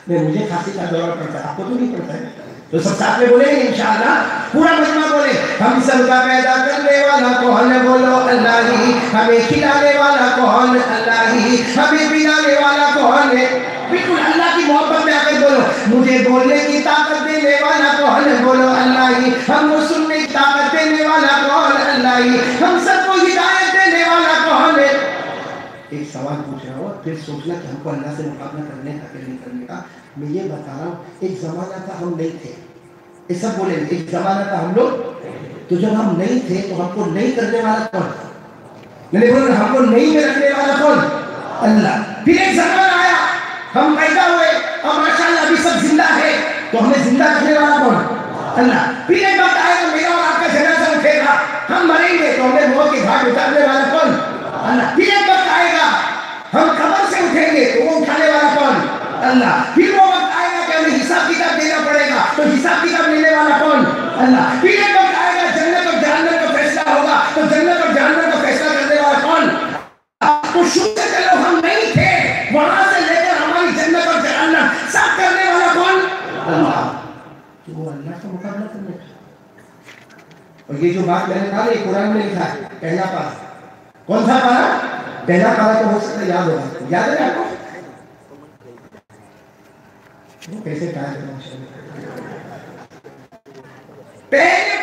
نہیں مجھے کھانسی کا دورہ پڑتا ہے آپ کو تو نہیں پڑتا ہے تو سب ساتھ میں بولیں گے انشاءاللہ پورا مجمع بولے ہم سب کا پیدا کرنے والا کون بولو اللہ ہی ہمیں کھلانے والا کون اللہ ہی ہمیں پلانے والا کون ہے بالکل اللہ کی محبت میں آ کر بولو مجھے بولنے کی طاقت دینے والا کون بولو اللہ ہی ہم کو سننے کی طاقت دینے والا کون اللہ ہی ہم سب کو ہدایت دینے والا کون ہے ایک سوال پوچھ رہا ہوں پھر سوچنا کہ ہم کو اللہ سے مقابلہ کرنے کا کہ نہیں کرنے کا میں یہ بتا رہا ہوں ایک زمانہ تھا ہم نہیں تھے یہ سب بولیں گے ایک زمانہ تھا ہم لوگ تو جب ہم نہیں تھے تو ہم کو نہیں کرنے والا کون میں نے بولا ہم کو نہیں میں رکھنے والا کون اللہ پھر ایک زمانہ آیا ہم پیدا ہوئے اور ماشاءاللہ ابھی سب زندہ ہے تو ہمیں زندہ رکھنے والا کون اللہ پھر ایک وقت آئے گا میرا اور آپ کا جنازہ اٹھے گا ہم مریں گے تو ہمیں موت کے گھاٹ اتارنے والا کون اللہ پھر ایک وقت آئے گا ہم قبر سے اٹھیں گے تو وہ اٹھانے والا کون اللہ پھر وہ وقت آئے گا کہ ہمیں حساب کتاب دینا پڑے گا تو حساب کتاب لینے والا کون اللہ پھر ایک وقت آئے گا جنت اور جہنم کا فیصلہ ہوگا تو جنت اور جہنم کا فیصلہ کرنے والا کون تو شروع سے چلو ہم نہیں تھے وہاں سے لے کر ہماری جنت اور جہنم سب کرنے والا کون اللہ تو وہ اللہ کا مقابلہ کرنے اور یہ جو بات میں نے کہا یہ قرآن میں لکھا ہے پہلا پارہ کون سا پارہ پہلا پارہ تو ہو سکتا ہے یاد ہوگا یاد ہے آپ کو کیسے کہا جائے پہلے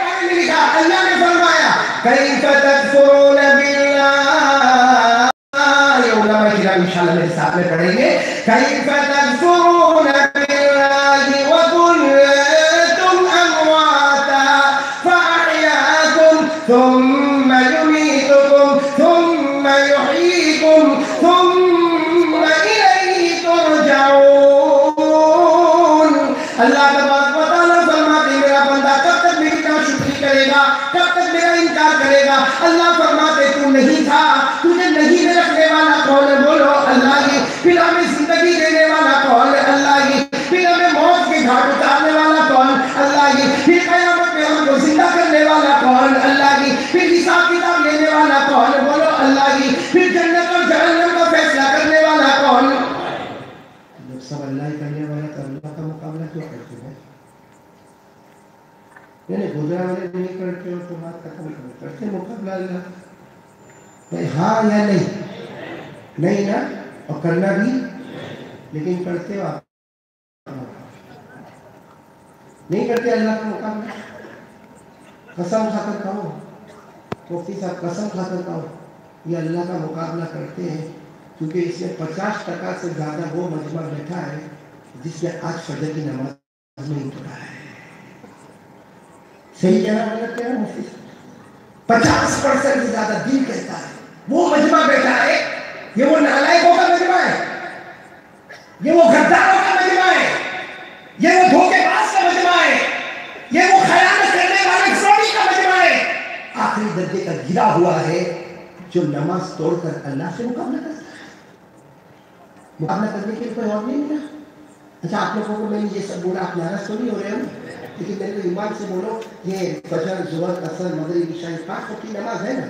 अल्लाह ने फरमाया कैफ तकफुरून बिल्लाह, ये उलमा किराम इंशाअल्लाह मेरे साथ में पढ़ेंगे। कैफ तकफुरून बिल्लाहि व कुंतुम अमवाता फअहयाकुम थुम्मा युमीतुकुम थुम्मा युहयीकुम थुम्मा इलैहि तुरजऊन। अल्लाह तबारक व तआला फरमाते हैं मेरा बंदा कब तक मेरी नाशुक्री करेगा, कब तक मेरा इनकार करेगा। अल्लाह फरमाते तू नहीं था, तुझे नहीं में रखने वाला कौन है, बोलो अल्लाह की। फिर हमें जिंदगी देने वाला कौन है, अल्लाह की। फिर हमें मौत के घाट उतारने वाला कौन, अल्लाह की। फिर कयामत में हमको जिंदा करने वाला कौन, अल्लाह की। फिर हिसाब किताब लेने वाला कौन, बोलो अल्लाह की। फिर जन्नत और जहन्नम का फैसला करने वाला कौन। लोग सब अल्लाह ही करने वाला, तो अल्लाह का मुकाबला क्यों करते हैं? नहीं गुजरा वाले नहीं करते हो तो बात खत्म करते मुकाबला अल्लाह नहीं, हाँ या नहीं, नहीं ना, और करना भी, लेकिन करते हो आप नहीं करते अल्लाह का मुकाबला। कसम खाकर कहो, मुफ्ती साहब कसम खाकर कहो, ये अल्लाह का मुकाबला करते हैं, क्योंकि इसमें 50% से ज्यादा वो मजमा बैठा है जिसने आज फजर की नमाज नहीं पढ़ा है। सही कह रहा गलत कह रहा मुफ्ती साहब? 50% से ज्यादा दिल कहता है वो मजमा बैठा है, ये वो नालायकों का मजमा है, ये वो गद्दारों का मजमा है, ये वो धोखेबाज का मजमा है, ये वो खयानत करने वाले फ्रॉडी का मजमा है, आखिरी दर्जे का गिरा हुआ है जो नमाज तोड़कर अल्लाह से मुकाबला करता है। मुकाबला करने के लिए कोई और नहीं मिला। अच्छा आप लोगों को मैंने ये सब बोला, आप नाराज तो नहीं हो रहे हो, लेकिन मेरे को ईमान से बोलो, ये फजर ज़ुहर असर मगरिब इशा 5 वक्त की नमाज है ना,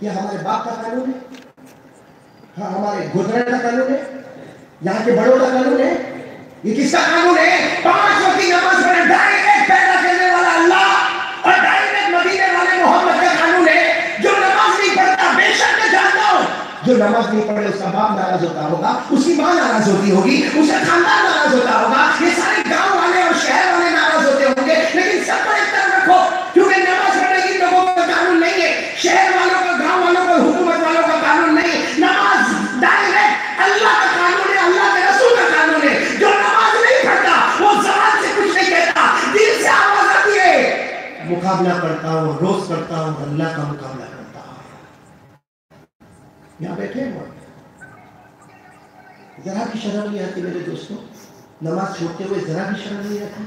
ये हमारे बाप का कानून है, हाँ हमारे गुजरात का कानून है, यहाँ के बड़ों का कानून है, ये किसका कानून है? 5 वक्त की नमाज पढ़े डायरेक्ट पैदा करने वाला अल्लाह और डायरेक्ट मदीने वाले मोहम्मद का कानून है। जो नमाज नहीं पढ़ता, बेशक मैं जानता हूँ जो नमाज नहीं पढ़े उसका बाप नाराज होता होगा, उसकी माँ नाराज होती होगी, उसका खानदान नाराज होता होगा, ये सारे गांव वाले और शहर वाले नाराज होते होंगे, लेकिन सबको एक तरफ रखो, क्योंकि नमाज पढ़ने की लोगों का कानून नहीं है, शहर वालों का, गांव वालों का, हुकूमत वालों का कानून नहीं है। नमाज डायरेक्ट अल्लाह का कानून है, अल्लाह के रसूल का कानून है। जो नमाज नहीं पढ़ता वो ज़बान से कुछ नहीं कहता, दिल से आवाज आती है, मुकाबला करता हूँ, रोज करता हूँ, अल्लाह का मुकाबला करता हूँ। यहाँ बैठे हैं जरा भी शर्म नहीं आती मेरे दोस्तों, नमाज छोड़ते हुए जरा भी शर्म नहीं आती।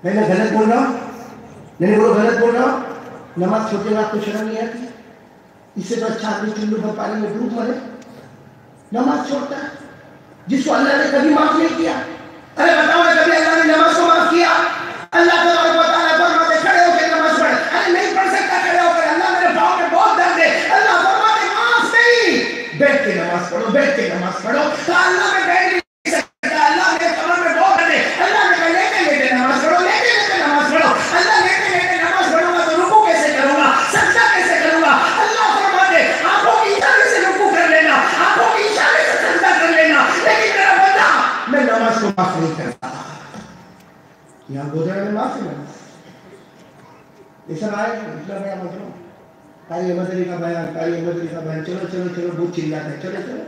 मैं गलत बोल रहा हूँ? नहीं बोलो गलत बोल रहा हूँ? नमाज छोड़ते हुए आपको शर्म नहीं आती? इससे तो अच्छा आदमी चुल्लू पर पानी में डूब मरे। नमाज छोड़ता है जिसको अल्लाह ने कभी माफ नहीं किया। अरे बताओ ना, कभी अल्लाह ने नमाज को माफ किया? अल्लाह फरमाते खड़े होकर नमाज पढ़, अरे नहीं पढ़ सकता खड़े होकर, अल्लाह मेरे पाँव में बहुत दर्द है, अल्लाह फरमाते माफ नहीं, बैठ के नमाज पढ़ो, बैठ के नमाज पढ़ो। तो अल्लाह में बैठ नहीं सकता, अल्लाह मेरे कमर में बहुत दर्द है, अल्लाह ने कहा लेटे लेटे नमाज पढ़ो, लेटे लेटे नमाज पढ़ो। अल्लाह लेटे लेटे नमाज पढ़ूंगा तो रुकू कैसे करूंगा, सजदा कैसे करूंगा? अल्लाह फरमाते आंखों की इशारे से रुकू कर लेना, आंखों की इशारे से सजदा कर लेना, लेकिन मेरा बंदा मैं नमाज को माफ नहीं करता। यहाँ गुजरा में माफ है, ये सब आए इतना बड़ा मतलब कारी अहमद अली का बयान, कारी अहमद अली का बयान, चलो चलो चलो बहुत चिल्लाता है, चलो चलो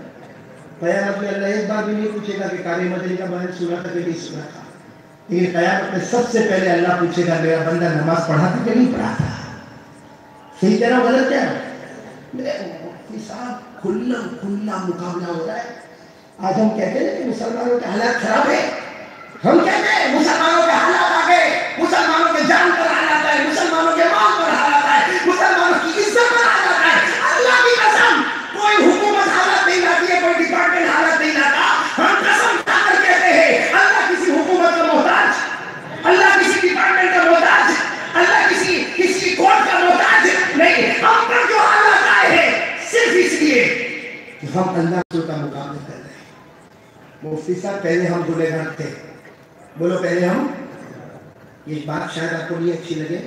कयामत में अल्लाह एक बार भी नहीं पूछेगा कि कारी अहमद अली का बयान सुना था कि नहीं सुना था, लेकिन कयामत में सबसे पहले अल्लाह पूछेगा मेरा बंदा नमाज पढ़ा था कि नहीं पढ़ा था। सही कह रहा हूँ गलत क्या? मेरे साहब खुल्ला खुल्ला मुकाबला हो रहा है। आज हम कहते हैं कि मुसलमानों के हालात खराब है, हम कहते हैं मुसलमानों के हालात आ गए, मुसलमानों के जान पर हालात है, मुसलमानों के माल पर हालात है, मुसलमानों की इज्जत पर हालात है। अल्लाह की कसम कोई हुकूमत हालत नहीं लाती है, कोई डिपार्टमेंट हालत नहीं लाता। हम कसम खाकर कहते हैं अल्लाह किसी हुकूमत का मोहताज, अल्लाह किसी डिपार्टमेंट का मोहताज, अल्लाह किसी कोर्ट का मोहताज नहीं। हम पर जो हालात आए हैं सिर्फ इसलिए कि हम अल्लाह का मुकाबला कर रहे हैं। मुफ्ती साहब पहले हम गुनहगार थे, बोलो पहले हम, ये बात शायद आपको नहीं अच्छी लगे,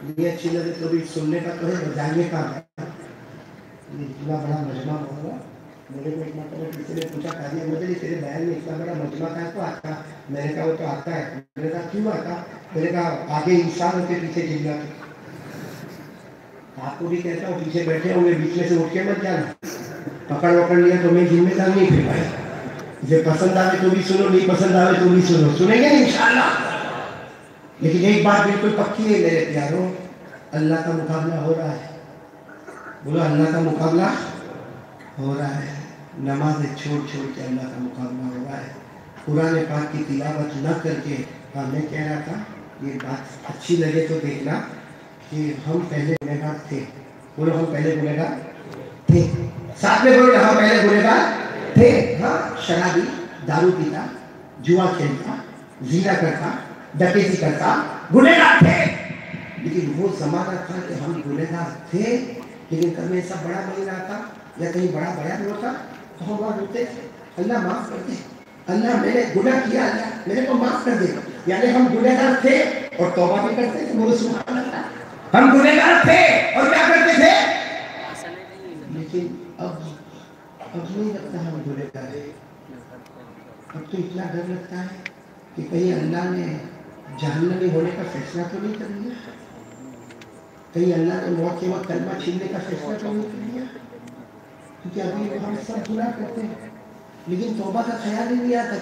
नहीं अच्छी लगे तो भी सुनने का तो है, बजाने का है। इतना बड़ा मजमा होगा, मेरे को इतना तो किसी ने पूछा कारी अहमद अली तेरे बयान में इतना बड़ा मजमा था तो आता? मैंने कहा वो तो आता है। मैंने कहा क्यों आता? मैंने कहा आगे इंसान के पीछे जिन्नत। आपको भी कहता हूँ पीछे बैठे होंगे बीच में से उठ के मत जाना, पकड़ लिया तो मैं जिम्मेदार नहीं फिर भाई, मुझे पसंद आवे तो भी सुनो, नहीं पसंद आवे तो भी सुनो, सुनेंगे इंशाअल्लाह। लेकिन एक बात बिल्कुल पक्की है मेरे प्यारों, अल्लाह का मुकाबला हो रहा है। बोलो अल्लाह का मुकाबला हो रहा है। नमाज छोड़ के अल्लाह का मुकाबला हो रहा है। कुरान पाक की तिलावत न करके, हाँ मैं कह रहा था ये बात अच्छी लगे तो देखना कि हम पहले गुनहगार थे। बोलो हम पहले गुनहगार थे, साथ में बोलो हम पहले गुनहगार थे। हाँ शराबी, दारू पीता, जुआ खेलता, जीना करता, डकैती करता, गुनहगार थे। लेकिन वो जमाना था कि हम गुनहगार थे, लेकिन कभी ऐसा बड़ा नहीं रहा था या कहीं बड़ा बयान होता तो हम वहाँ रोते थे, अल्लाह माफ कर दे, अल्लाह मैंने गुनाह किया, अल्लाह मेरे को माफ कर दे। यानी हम गुनहगार थे और तौबा भी करते थे। बोलो सुभान अल्लाह। हम गुनहगार थे और क्या करते थे, लेकिन अब नहीं लगता हम गुनहगार है। अब तो इतना डर लगता है कि कहीं अल्लाह ने जहन्नमी होने का फैसला तो नहीं कर लिया, कहीं अल्लाह ने मौत के वक्त कलमा छीनने का फैसला तो नहीं कर लिया। क्योंकि अभी हम सब गुनाह करते हैं लेकिन तौबा का ख्याल ही नहीं आता।